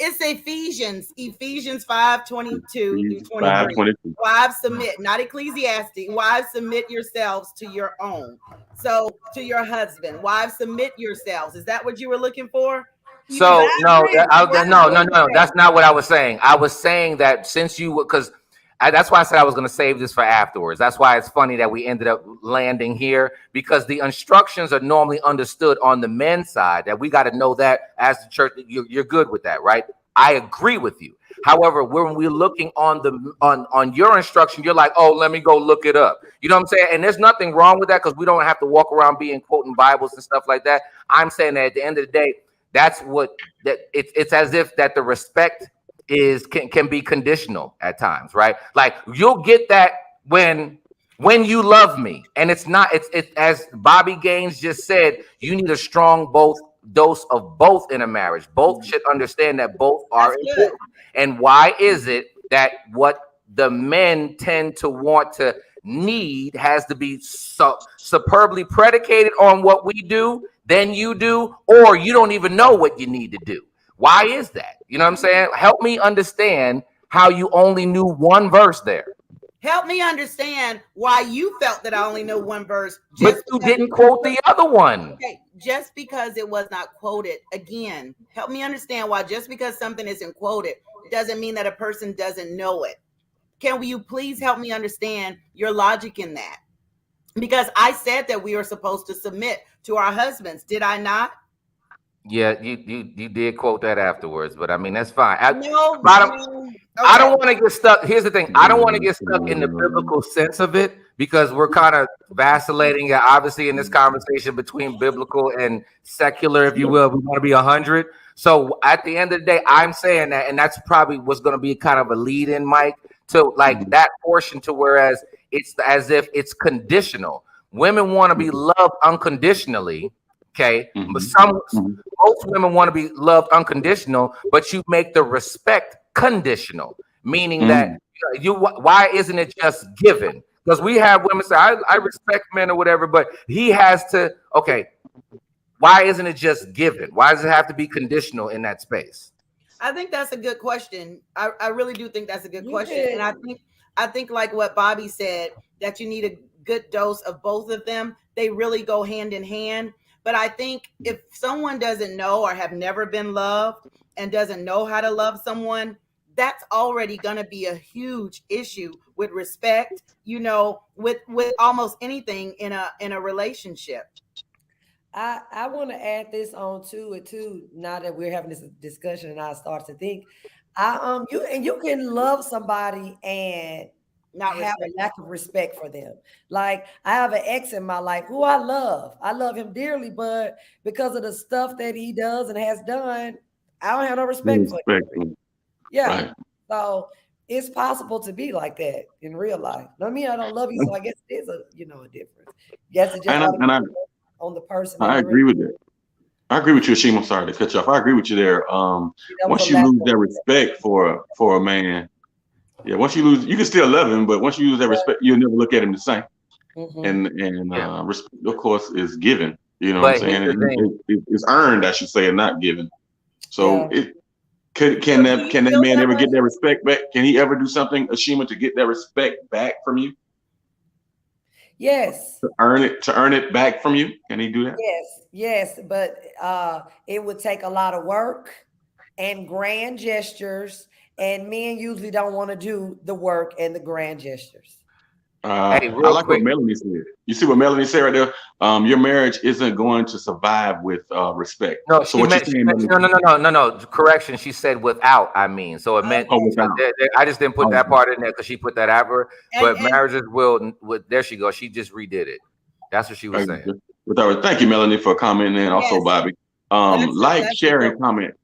It's Ephesians 5:22-23. Wives submit, not Ecclesiastic. Wives submit yourselves to your own. So to your husband. Wives submit yourselves. Is that what you were looking for?
So no, that's not what I was saying. I was saying that since because that's why I said I was going to save this for afterwards. That's why it's funny that we ended up landing here, because the instructions are normally understood on the men's side, that we got to know that as the church, you're good with that, right? I agree with you. However, when we're looking on your instruction, you're like, oh, let me go look it up. You know what I'm saying? And there's nothing wrong with that, because we don't have to walk around quoting Bibles and stuff like that. I'm saying that at the end of the day, it's as if that the respect can be conditional at times, right? Like you'll get that when you love me, and it's as Bobby Gaines just said, you need a strong dose of both in a marriage. Both should understand that both are important. And why is it that what the men tend to want to need has to be superbly predicated on what we do, then you do, or you don't even know what you need to do? Why is that? You know what I'm saying? Help me understand how you only knew one verse there.
Help me understand why you felt that I only know one verse.
But you didn't quote the other one.
Okay, just because it was not quoted. Again, help me understand why just because something isn't quoted doesn't mean that a person doesn't know it. Can you please help me understand your logic in that? Because I said that we are supposed to submit to our husbands. Did I not?
Yeah, you did quote that afterwards, but I mean, that's fine. I don't want to get stuck. Here's the thing. I don't want to get stuck in the biblical sense of it because we're kind of vacillating, obviously, in this conversation between biblical and secular, if you will. We want to be 100. So at the end of the day, I'm saying that, and that's probably what's going to be kind of a lead in, Mike, to like that portion to whereas it's as if it's conditional. Women want to be loved unconditionally. Okay. But most women want to be loved unconditional, but you make the respect conditional, meaning that why isn't it just given? Because we have women say, I respect men or whatever, but he has to, okay, why isn't it just given? Why does it have to be conditional in that space?
I think that's a good question. I really do think that's a good question. And I think like what Bobby said, that you need a good dose of both of them. They really go hand in hand. But I think if someone doesn't know or have never been loved and doesn't know how to love someone, that's already going to be a huge issue with respect, you know, with almost anything in a relationship.
I want to add this on to it too. Now that we're having this discussion, and I start to think, you can love somebody and not have a lack of respect for them. Like I have an ex in my life who I love him dearly, but because of the stuff that he does and has done, I don't have no respect for him. Yeah. Right. So it's possible to be like that in real life. I mean, I don't love you, so I guess it is a difference. Yes, it just on the person.
I agree with it. I agree with you, Ashima. I'm sorry to cut you off. I agree with you there. Once you lose that respect for a man, once you lose, you can still love him, but once you lose that respect, you'll never look at him the same. And respect, of course, is given. You know what I'm saying? It's earned, I should say, and not given. So can that man ever get that respect back? Can he ever do something, Ashima, to get that respect back from you?
Yes.
To earn it back from you? Can he do that?
Yes, but it would take a lot of work and grand gestures, and men usually don't want to do the work and the grand gestures.
I like what Melanie said. You see what Melanie said right there? Your marriage isn't going to survive with respect.
No, no. Correction. She said without. I mean, so it meant. I just didn't put that part in there because she put that after. But marriages will. There she goes. She just redid it. That's what she was saying.
Thank you, Melanie, for commenting, and also Bobby. Share, and comment.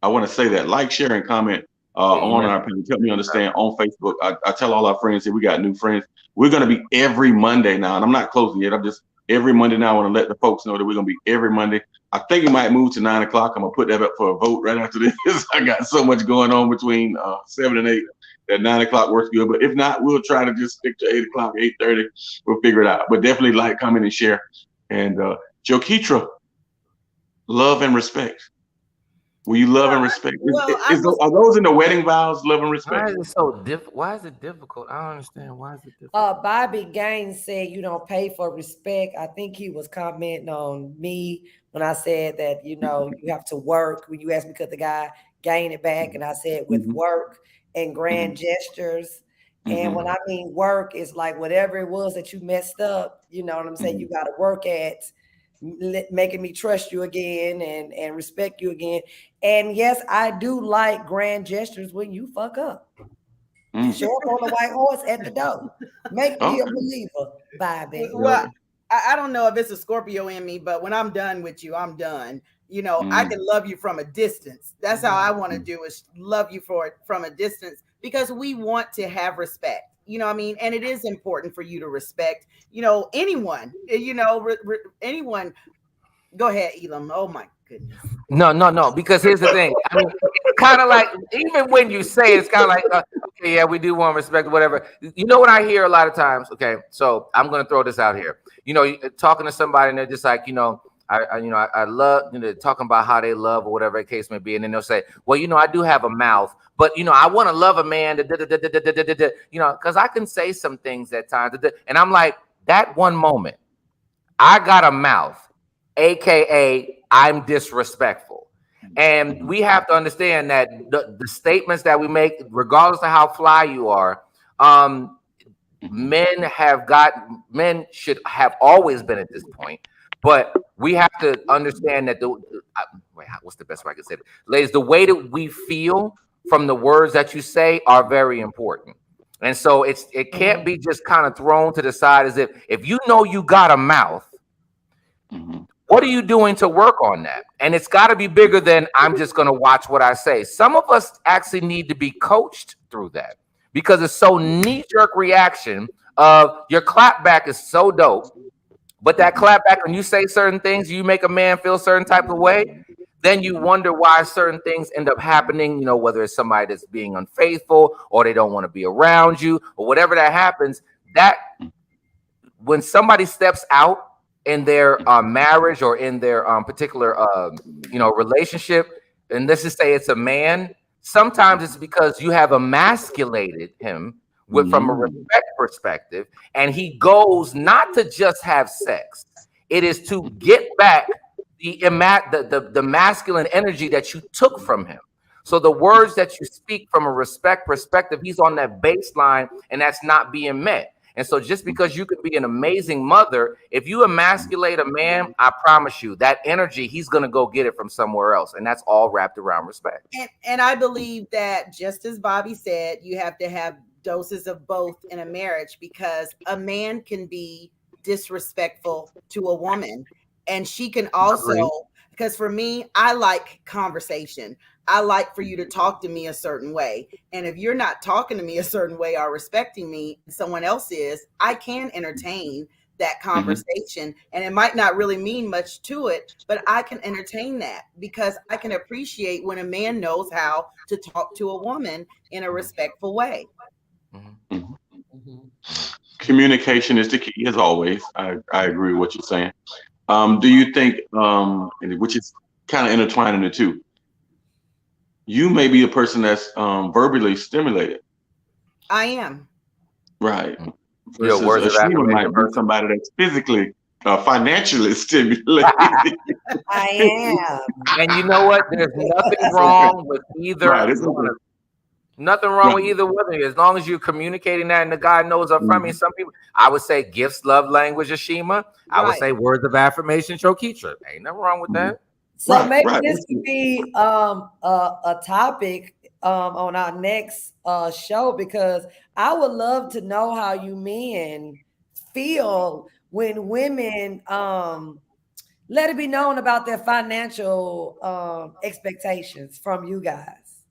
I want to say that share, and comment on our page. Help me understand on Facebook. I tell all our friends that we got new friends. We're going to be every Monday now, and I'm not closing yet. I'm just every Monday now. I want to let the folks know that we're going to be every Monday. I think it might move to 9 o'clock. I'm going to put that up for a vote right after this. I got so much going on between 7 and 8 that 9 o'clock works good. But if not, we'll try to just stick to 8 o'clock, 8:30. We'll figure it out. But definitely like, comment, and share. And Joketra, love and respect. Will you love and respect? Are those in the wedding vows, love and respect?
Why is it so difficult? Why is it difficult? I don't understand. Why is it difficult?
Bobby Gaines said you don't pay for respect. I think he was commenting on me when I said that, you have to work. When you asked me, could the guy gain it back? And I said with work and grand gestures. And when I mean work, it's like whatever it was that you messed up, you know what I'm saying? You got to work at making me trust you again and respect you again. And yes, I do like grand gestures when you fuck up. Show up on the white horse at the door. Make me a believer, Bobby.
Well, I don't know if it's a Scorpio in me, but when I'm done with you, I'm done. I can love you from a distance. That's how I want to do is love you from a distance because we want to have respect. You know what I mean? And it is important for you to respect, anyone, anyone. Go ahead, Elam. Oh my goodness.
No. Because here's the thing. I mean, it's kind of like, even when you say it's kind of like, okay, yeah, we do want respect, whatever. You know what I hear a lot of times? Okay, so I'm going to throw this out here. Talking to somebody and they're just like, I love, talking about how they love or whatever the case may be. And then they'll say, well, I do have a mouth, but, I want to love a man, because I can say some things at times. And I'm like, that one moment, I got a mouth, AKA I'm disrespectful. And we have to understand that the statements that we make, regardless of how fly you are, men should have always been at this point. But we have to understand that what's the best way I can say it? Ladies, the way that we feel from the words that you say are very important. And so it can't be just kind of thrown to the side as if you know you got a mouth, what are you doing to work on that? And it's got to be bigger than I'm just going to watch what I say. Some of us actually need to be coached through that because it's so knee-jerk reaction of your clapback is so dope, but that clapback, when you say certain things, you make a man feel a certain type of way, then you wonder why certain things end up happening, you know, whether it's somebody that's being unfaithful or they don't want to be around you or whatever that happens, that when somebody steps out in their marriage or in their particular, relationship, and let's just say it's a man, sometimes it's because you have emasculated him from a respect perspective, and he goes not to just have sex. It is to get back the masculine energy that you took from him. So the words that you speak from a respect perspective, he's on that baseline, and that's not being met. And so just because you could be an amazing mother, if you emasculate a man, I promise you that energy, he's going to go get it from somewhere else. And that's all wrapped around respect.
And I believe that, just as Bobby said, you have to have doses of both in a marriage, because a man can be disrespectful to a woman, and she can also, because for me, I like conversation. I like for you to talk to me a certain way. And if you're not talking to me a certain way or respecting me, someone else is, I can entertain that conversation. And it might not really mean much to it, but I can entertain that because I can appreciate when a man knows how to talk to a woman in a respectful way.
Communication is the key, as always. I agree with what you're saying. Do you think, which is kind of intertwining the two, you may be a person that's verbally stimulated.
I am.
Right.
Your words of
Ashima might be somebody that's physically, financially stimulated.
I am.
And you know what? There's nothing wrong with either.
Right,
nothing wrong with either one of you, as long as you're communicating that and the guy knows up front. I mean, some people, I would say gifts, love language, Ashima. I would say words of affirmation, Chokitra. Ain't nothing wrong with that.
So maybe this could be a topic on our next show, because I would love to know how you men feel when women let it be known about their financial expectations from you guys.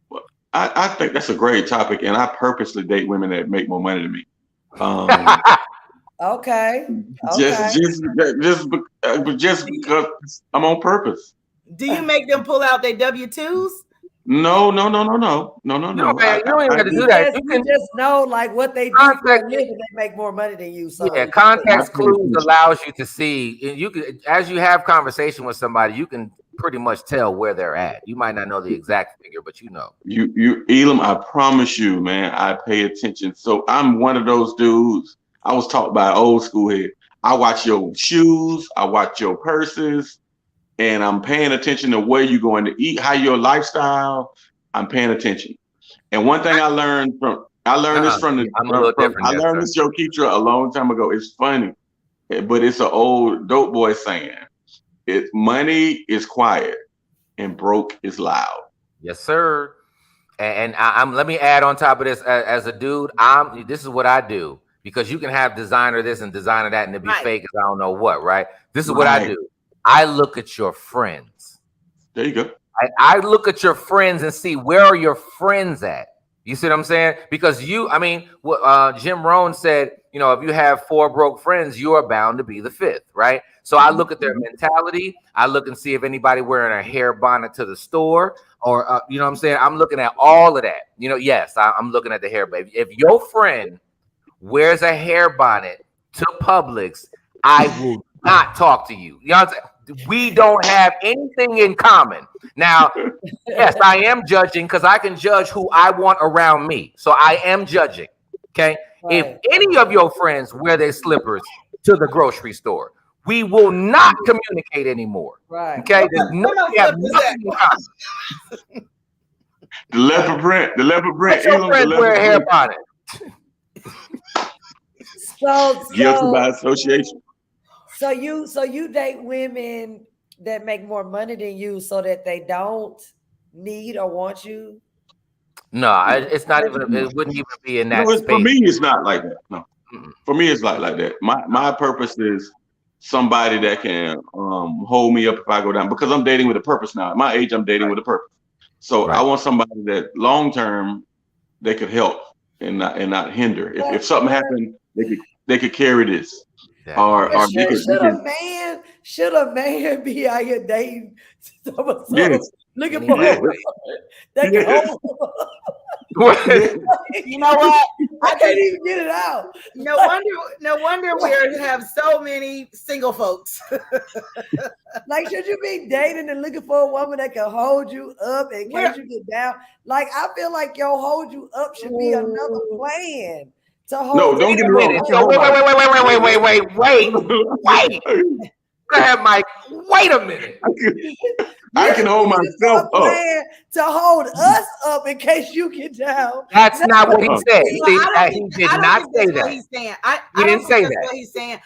Well, I think that's a great topic, and I purposely date women that make more money than me.
Okay.
Just because I'm on purpose.
Do you make them pull out their W-2s?
No.
No, man, you don't even have to do that.
You can just know like what they do for a living, they make more money than you. So
yeah, context clues allows you to see. You can, as you have conversation with somebody, you can pretty much tell where they're at. You might not know the exact figure, but you know.
You Elam, I promise you, man, I pay attention. So I'm one of those dudes. I was taught by an old school head. I watch your shoes, I watch your purses, and I'm paying attention to where you're going to eat, how your lifestyle. I'm paying attention. And one thing I learned this from Chokitra a long time ago. It's funny, but it's an old dope boy saying. Money is quiet and broke is loud.
Yes, sir. And I'm let me add on top of this, as a dude, this is what I do. Because you can have designer this and designer that and it be fake as I don't know what, right? This is what I do. I look at your friends.
There you go.
I look at your friends and see where are your friends at. You see what I'm saying? Because what Jim Rohn said, if you have 4 broke friends, you are bound to be the 5th, right? So I look at their mentality. I look and see if anybody wearing a hair bonnet to the store or, you know what I'm saying? I'm looking at all of that. Yes, I'm looking at the hair. But if your friend wears a hair bonnet to Publix, I will not talk to you. You know what I'm saying? We don't have anything in common. Now, yes, I am judging because I can judge who I want around me. So I am judging. Okay. Right. If any of your friends wear their slippers to the grocery store, we will not communicate anymore.
Right.
Okay. There's nothing in common.
The leopard print.
Let your friends wear a hair bonnet.
So
guilty by association.
So you date women that make more money than you so that they don't need or want you?
No, it's not even. It wouldn't even be in that space.
For me, it's not like that. No, for me, it's like that. My purpose is somebody that can hold me up if I go down, because I'm dating with a purpose now. At my age, I'm dating with a purpose. So I want somebody that long term they could help and not hinder. If something happened, they could carry this. Or
should a man be out here dating looking for that can hold?
You know what?
I can't even get it out.
No wonder we have so many single folks.
Like, should you be dating and looking for a woman that can hold you up in case you get down? Like, I feel like your hold you up should be another plan.
No, don't get me wrong.
Wait. Go ahead, Mike. Wait a minute.
I can hold myself up.
To hold us up in case you get down.
That's not what he said. He did not say that.
He's saying.
He didn't say that.
What he's saying.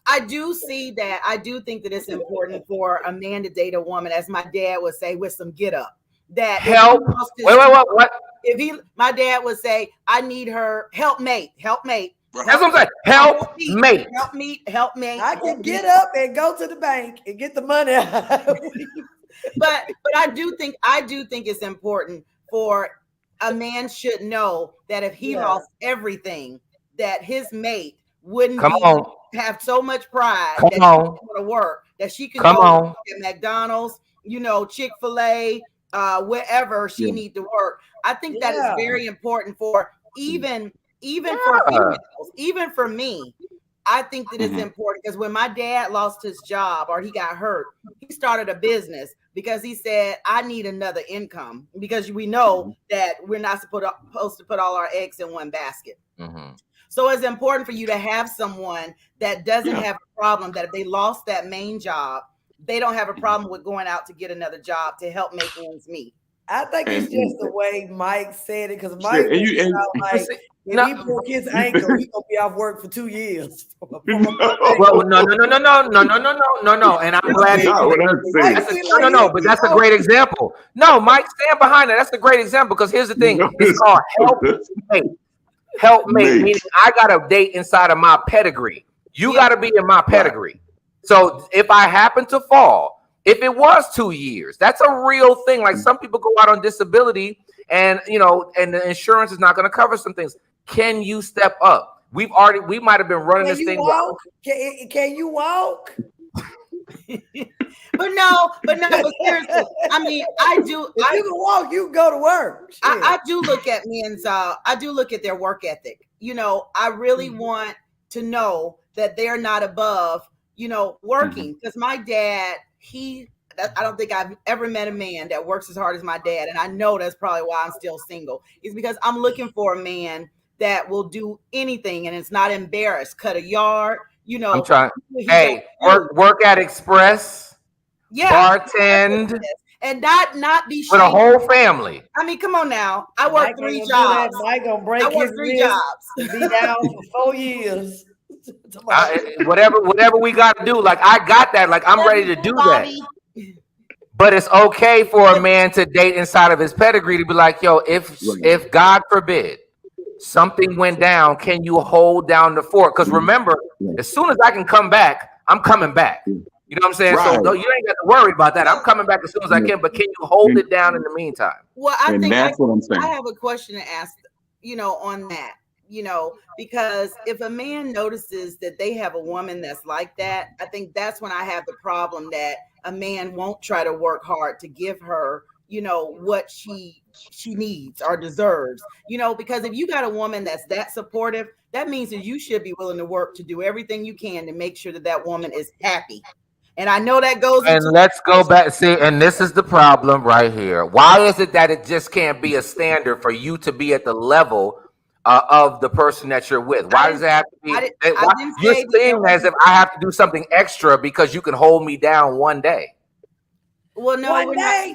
I do see that. I do think that it's important for a man to date a woman, as my dad would say, with some get up. That
help. What?
My dad would say, I need her helpmate.
That's what I'm saying. Helpmate.
I
can get up and go to the bank and get the money out.
but I do think it's important for a man should know that if he lost everything, that his mate wouldn't have so much pride that she want to work, that she can go at McDonald's, Chick-fil-A, wherever she need to work. I think that is very important for even for females, even for me. I think that it's important because when my dad lost his job or he got hurt, he started a business because he said, I need another income, because we know that we're not supposed to put all our eggs in one basket. So it's important for you to have someone that doesn't have a problem, that if they lost that main job, they don't have a problem with going out to get another job to help make ends meet.
I think it's just the way Mike said it, because Mike if he broke his ankle, he's gonna be off work for 2 years.
Well, no. And I'm glad. But that's a great example. No, Mike, stand behind that. That's a great example, because here's the thing: it's called helpmate, meaning I got a date inside of my pedigree. You got to be in my pedigree. So if I happen to fall, if it was 2 years, that's a real thing. Like, some people go out on disability, and and the insurance is not going to cover some things. Can you step up? We might have been running this thing.
Can you walk?
But seriously, I mean, I do.
If you can walk, you can go to work.
I do look at men's. I do look at their work ethic. I really want to know that they're not above, working. Because my dad, I don't think I've ever met a man that works as hard as my dad, and I know that's probably why I'm still single. It's because I'm looking for a man that will do anything and it's not embarrassed. Cut a yard,
I'm trying. Hey, work at Express. Bartend.
And not be
with a whole family.
I mean, come on now. I work 3 jobs.
Mike gonna break his
3 jobs.
Be down for 4 years.
Whatever we got to do. Like, I got that. Like, I'm ready to do that. But it's okay for a man to date inside of his pedigree, to be like, yo, if God forbid something went down, can you hold down the fort? Because remember, as soon as I can come back, I'm coming back. You know what I'm saying?
Right.
So you ain't got to worry about that. I'm coming back as soon as I can, but can you hold it down in the meantime?
Well, I think
that's what I'm saying.
I have a question to ask, on that, because if a man notices that they have a woman that's like that, I think that's when I have the problem that a man won't try to work hard to give her, what she needs or deserves, because if you got a woman that's that supportive, that means that you should be willing to work to do everything you can to make sure that woman is happy. And I know that goes.
And let's go back. See, and this is the problem right here. Why is it that it just can't be a standard for you to be at the level of the person that you're with? Why does it have to be? You're saying as if I have to do something extra because you can hold me down one day.
Well, no,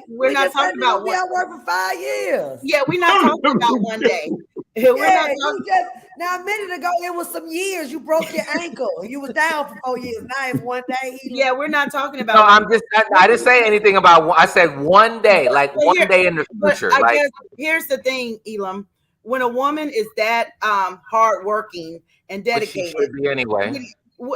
we're not talking about
we work for 5 years.
Yeah, we're not talking about one day. We're
Yeah,
not talking.
now a minute ago it was some years you broke your ankle and you was down for 4 years. Now it's one day.
Yeah, we're not talking about.
No, I didn't say anything about. I said one day, like
But
one day in the
But
future.
I
Like,
guess here's the thing, Elam. When a woman is that hardworking and
which she
dedicated,
should be anyway.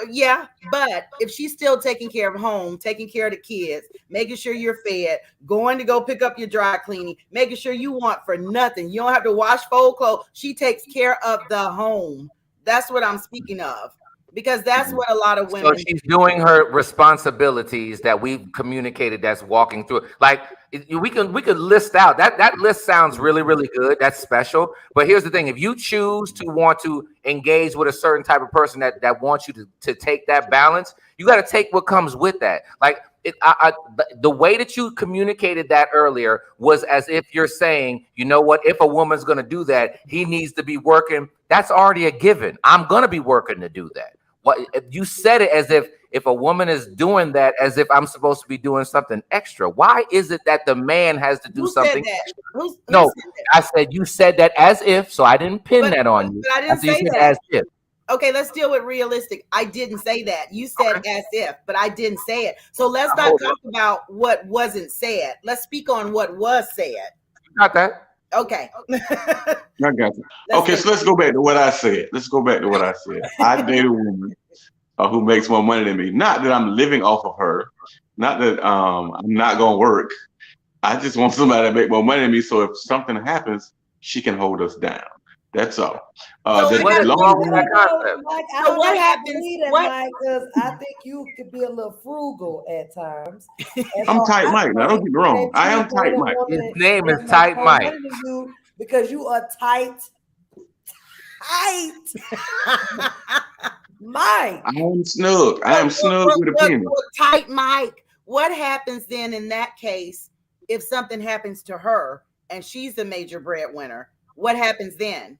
yeah, but if she's still taking care of home, taking care of the kids, making sure you're fed, going to go pick up your dry cleaning, making sure you want for nothing, you don't have to wash, fold clothes. She takes care of the home. That's what I'm speaking of, because that's what a lot of women.
So she's doing her responsibilities that we've communicated. That's walking through. Like, we could list out that list sounds really, really good. That's special. But here's the thing: if you choose to want to engage with a certain type of person that wants you to take that balance, you got to take what comes with that. Like, the way that you communicated that earlier was as if you're saying, you know what, if a woman's going to do that, he needs to be working. That's already a given. I'm going to be working to do that. What you said it as if a woman is doing that, as if I'm supposed to be doing something extra. Why is it that the man has to do
Who
something?
said that? Who
No,
said that?
I said you said that as if, so I didn't pin that on you.
But I didn't
said you
say
said
that.
as if.
Okay, let's deal with realistic. I didn't say that. You said as if, but I didn't say it. So let's not talk about what wasn't said. Let's speak on what was said.
Got that.
Okay.
I got you. Okay, so let's go back to what I said. I date a woman who makes more money than me. Not that I'm living off of her. Not that I'm not going to work. I just want somebody to make more money than me. So if something happens, she can hold us down. That's all.
So what happens?
Because I think you could be a little frugal at times.
I'm Tight Mike. Now, don't get me wrong. I am Tight Mike.
His name is Tight Mike.
Because you are tight. Mike.
I am snug. With a penis.
Tight Mike. What happens then in that case if something happens to her and she's the major breadwinner? What happens then?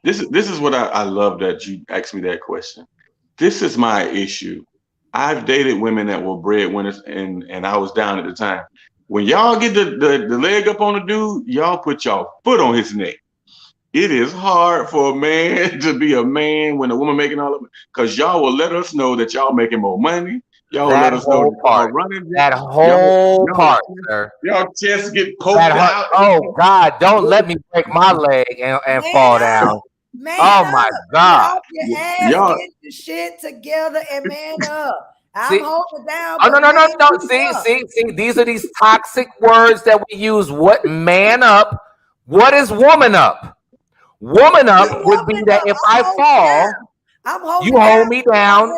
This is what I love that you asked me that question. This is my issue. I've dated women that were breadwinners and I was down at the time. When y'all get the leg up on the dude, y'all put y'all foot on his neck. It is hard for a man to be a man when a woman making all of it, because y'all will let us know that y'all making more money. Y'all will let us know
part. That whole part, sir.
Y'all chest get poked out.
Oh God, don't let me break my leg and fall down.
Man
oh my God.
Get your ass, get the shit together and man up. I'm holding down.
Oh, no. See, these are these toxic words that we use. What man up? What is woman up? Woman up would be that if I fall, you hold me down.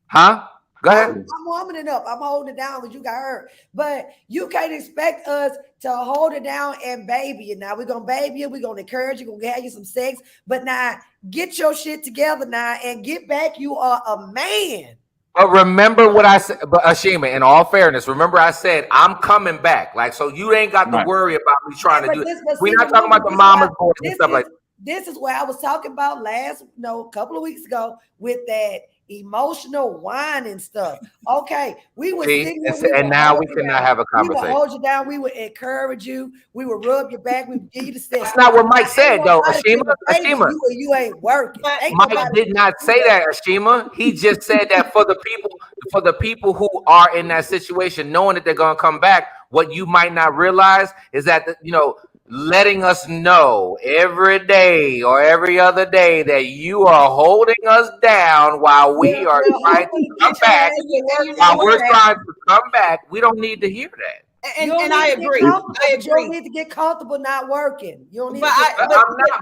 Huh? Go ahead.
I'm warming it up. I'm holding it down because you got hurt. But you can't expect us to hold it down and baby you. Now we're going to baby you. We're going to encourage you. We're going to have you some sex. But now get your shit together now and get back. You are a man.
But remember what I said, but Ashima, in all fairness, remember I said I'm coming back. Like, so you ain't got to worry about me trying to do it. We're not talking about the mama's boys and stuff like that.
This is what I was talking about a couple of weeks ago with that emotional whine and stuff. Okay, we would
and now we cannot have a conversation.
We would hold you down. We would encourage you. We would rub your back. We would give you the steps.
That's not what Mike said, though. Ashima.
You ain't working.
Mike did not say that, Ashima. He just said that for the people who are in that situation, knowing that they're gonna come back. What you might not realize is that letting us know every day or every other day that you are holding us down while we are trying to come back. While we're trying to come back, we don't need to hear that.
And I agree.
You don't need to get comfortable not working. You don't need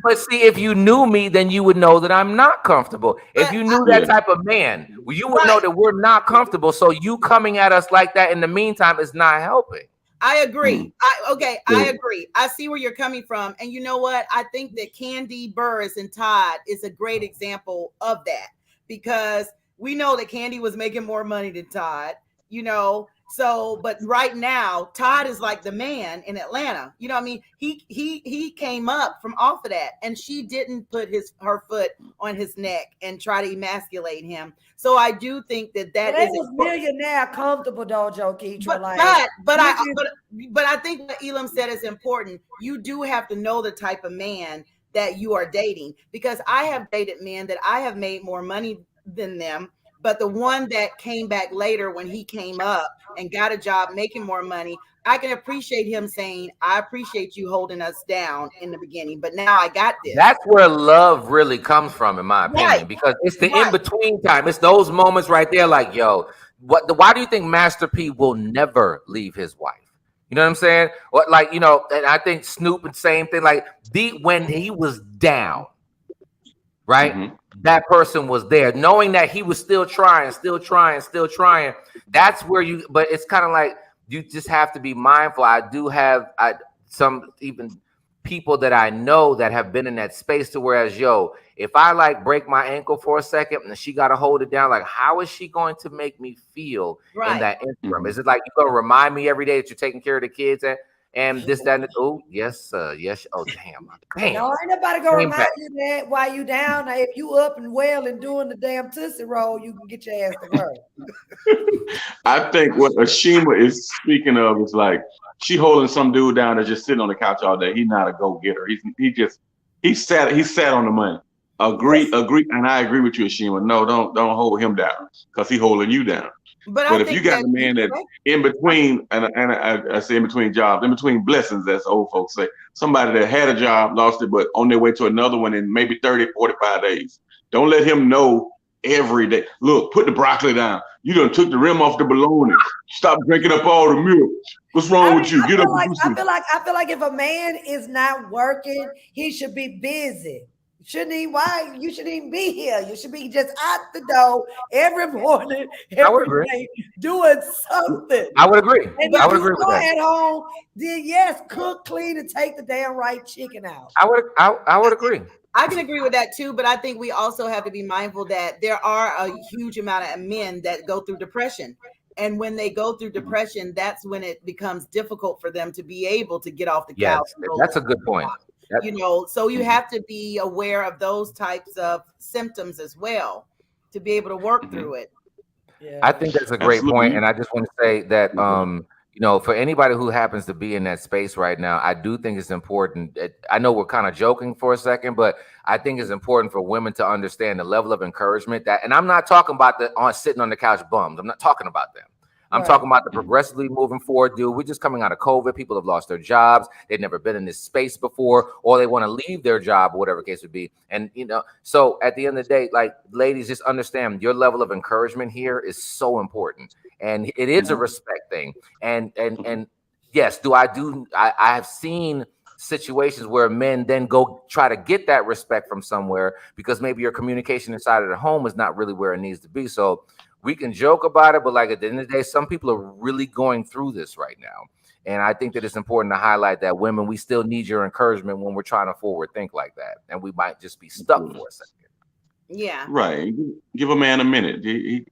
but see, if you knew me, then you would know that I'm not comfortable. If you knew that type of man, you would know that we're not comfortable. So you coming at us like that in the meantime is not helping.
I agree. I agree. I see where you're coming from. And you know what? I think that Kandi Burruss and Todd is a great example of that, because we know that Kandi was making more money than Todd, So, but right now, Todd is like the man in Atlanta. You know what I mean? He came up from off of that, and she didn't put her foot on his neck and try to emasculate him. So I do think that is
was millionaire comfortable, though, Joe Keetra.
But I think what Elam said is important. You do have to know the type of man that you are dating, because I have dated men that I have made more money than them, but the one that came back later when he came up and got a job making more money, I can appreciate him saying, I appreciate you holding us down in the beginning, but now I got this.
That's where love really comes from, in my opinion, because it's the in-between time. It's those moments right there, like, yo, why do you think Master P will never leave his wife? You know what I'm saying? What, like, you know, and I think Snoop, the same thing, like when he was down, right? Mm-hmm. That person was there, knowing that he was still trying. That's where but it's kind of like, you just have to be mindful. I do have some even people that I know that have been in that space to whereas, yo, if I like break my ankle for a second and she got to hold it down, like, how is she going to make me feel in that interim? Is it like you're going to remind me every day that you're taking care of the kids and this, that, and oh, yes, yes. Oh, damn.
No, ain't nobody going to remind you that while you down. Now, if you up and well and doing the damn Tootsie Roll, you can get your ass to work.
I think what Ashima is speaking of is like, she holding some dude down that's just sitting on the couch all day. He's not a go-getter. He sat on the money. Agree, and I agree with you, Ashima. No, don't hold him down because he's holding you down. But if you got a man that in between, and I say in between jobs, in between blessings, as old folks say, somebody that had a job, lost it, but on their way to another one in maybe 30, 45 days. Don't let him know every day. Look, put the broccoli down. You done took the rim off the bologna. Stop drinking up all the milk. What's wrong with you? Get up.
I feel like if a man is not working, he should be busy. Shouldn't he? Why? You shouldn't even be here. You should be just out the door every morning, every day, doing something.
I would agree.
And
I would agree with that.
At home, then yes, cook, clean, and take the damn right chicken out.
I would agree.
I can agree with that too, but I think we also have to be mindful that there are a huge amount of men that go through depression. And when they go through depression, that's when it becomes difficult for them to be able to get off the couch.
That's a good point.
You know, so you have to be aware of those types of symptoms as well to be able to work through it.
Yeah. I think that's a great point. And I just want to say that, you know, for anybody who happens to be in that space right now, I do think it's important. I know we're kind of joking for a second, but I think it's important for women to understand the level of encouragement that, and I'm not talking about sitting on the couch bums. I'm not talking about them. I'm talking about the progressively moving forward, dude. We're just coming out of COVID. People have lost their jobs. They've never been in this space before, or they want to leave their job, or whatever the case would be. And, you know, so at the end of the day, like, ladies, just understand your level of encouragement here is so important. And it is a respect thing. And yes, I have seen situations where men then go try to get that respect from somewhere because maybe your communication inside of the home is not really where it needs to be. So we can joke about it, but like at the end of the day, some people are really going through this right now. And I think that it's important to highlight that women, we still need your encouragement when we're trying to forward think like that. And we might just be stuck for a second.
Yeah.
Right. Give a man a minute.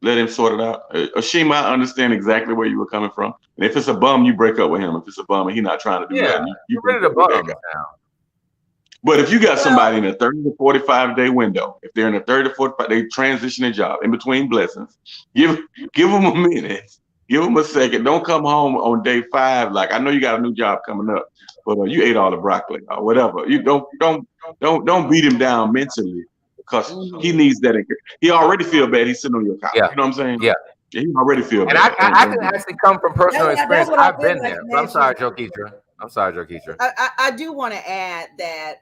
Let him sort it out. Ashima, I understand exactly where you were coming from. And if it's a bum, you break up with him. If it's a bum and he's not trying to do that,
you're ready to bum now.
But if you got somebody in a 30 to 45 day window, if they're in a 30 to 45 day transitioning job in between blessings, give them a minute, give them a second. Don't come home on day 5 like, I know you got a new job coming up, but you ate all the broccoli or whatever. You don't beat him down mentally because he needs that. He already feel bad. He's sitting on your couch.
Yeah.
You know what I'm saying?
Yeah.
He already feel bad.
And I can actually come from personal experience. I've been there. I'm sorry, Joe Keetra.
I do want to add that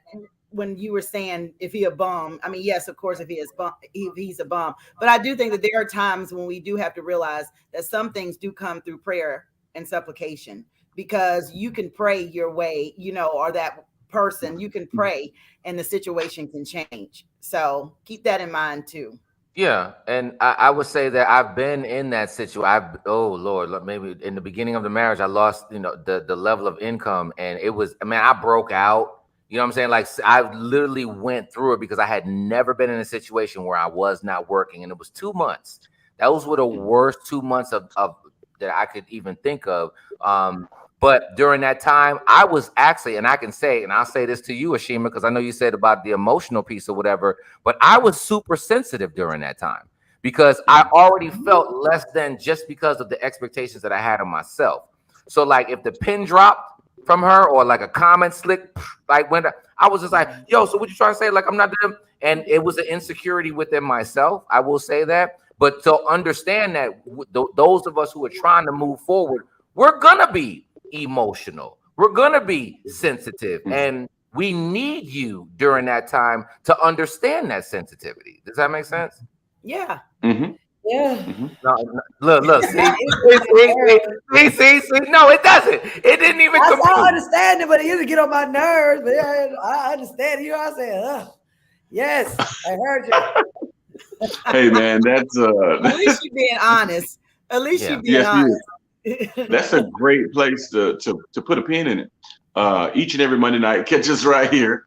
when you were saying if he a bum, I mean, yes, of course, if he's a bum, but I do think that there are times when we do have to realize that some things do come through prayer and supplication, because you can pray your way, you know, or that person, you can pray and the situation can change. So keep that in mind too.
Yeah, and I would say that I've been in that situation. Oh Lord, maybe in the beginning of the marriage, I lost, you know, the level of income, and it was, man, I broke out. You know what I'm saying? Like, I literally went through it because I had never been in a situation where I was not working, and it was 2 months. Those were the worst 2 months of that I could even think of. But during that time, I was actually, and I can say, and I'll say this to you, Ashima, because I know you said about the emotional piece or whatever, but I was super sensitive during that time because I already felt less than just because of the expectations that I had of myself. So like if the pin dropped, from her, or like a comment slick, like when I was just like, yo, so what you trying to say? Like, I'm not them. And it was an insecurity within myself. I will say that. But to understand that those of us who are trying to move forward, we're going to be emotional. We're going to be sensitive. And we need you during that time to understand that sensitivity. Does that make sense?
Yeah.
Mm-hmm.
Yeah.
Mm-hmm.
No, look, see, no, it doesn't. It didn't even
I
compute.
understand it, but it used to get on my nerves. But yeah, I understand you. I said, yes, I heard you.
Hey man, that's
At least you being honest. At least you being honest.
That's a great place to put a pin in it. Each and every Monday night, catch us right here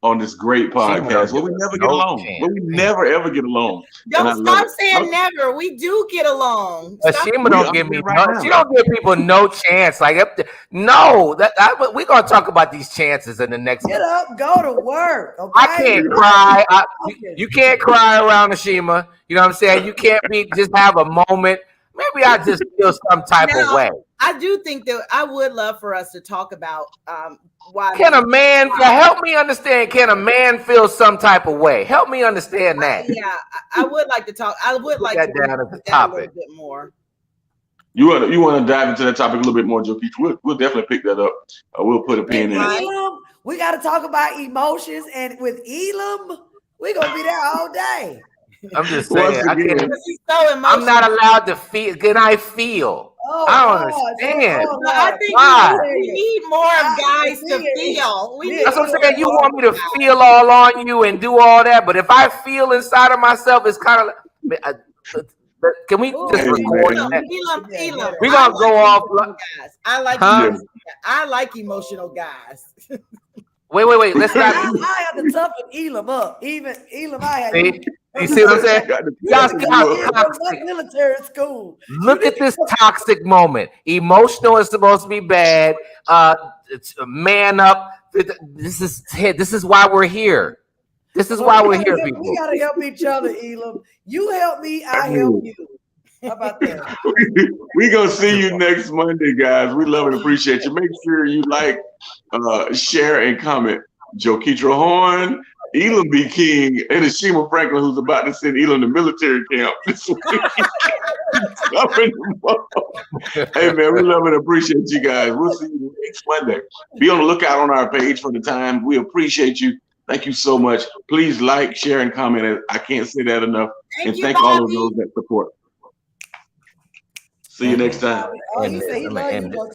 on this great podcast where we never get along. Where we never ever get along.
Don't stop saying never. We do get along.
Shima don't give me she don't give people no chance. Like no, we're gonna talk about these chances in the next.
Get up, go to work. Okay?
I can't cry. You can't cry around Shima. You know what I'm saying? You can't just have a moment. Maybe I just feel some type of way.
I do think that I would love for us to talk about why.
Can a man help me understand? Can a man feel some type of way? Help me understand that.
Yeah, I would like to talk. I would like to
down as a topic
a little bit more.
You want to dive into that topic a little bit more, Joe Keith? We'll definitely pick that up. We'll put a pin in it.
We got to talk about emotions, and with Elam, we're gonna be there all day.
I'm just saying,
I'm
not allowed to feel. Can I feel? I don't understand.
I think we need more of guys to feel.
That's what I'm saying. You want me to feel all on you and do all that, but if I feel inside of myself, it's kind of like. Can we just record that? We're gonna go off.
I like emotional guys.
Wait. Let's not.
I have to toughen Elam up. Even Elam, I had.
You see what I'm saying? Y'all see how
toxic. Military school.
Look at this toxic moment. Emotional is supposed to be bad. It's man up. This is why we're here. This is why we're here, people.
We gotta help each other, Elam. You help me, I help you. How about that?
We're gonna see you next Monday, guys. We love and appreciate you. Make sure you like, share, and comment. Joe Keitra Horn, Elam B. King, and Ashima Franklin, who's about to send Elam to military camp this week. Hey man, we love and appreciate you guys. We'll see you next Monday. Be on the lookout on our page for the time. We appreciate you. Thank you so much. Please like, share, and comment. I can't say that enough. And thank all of those that support. See you next time.
Oh, he said he loved you.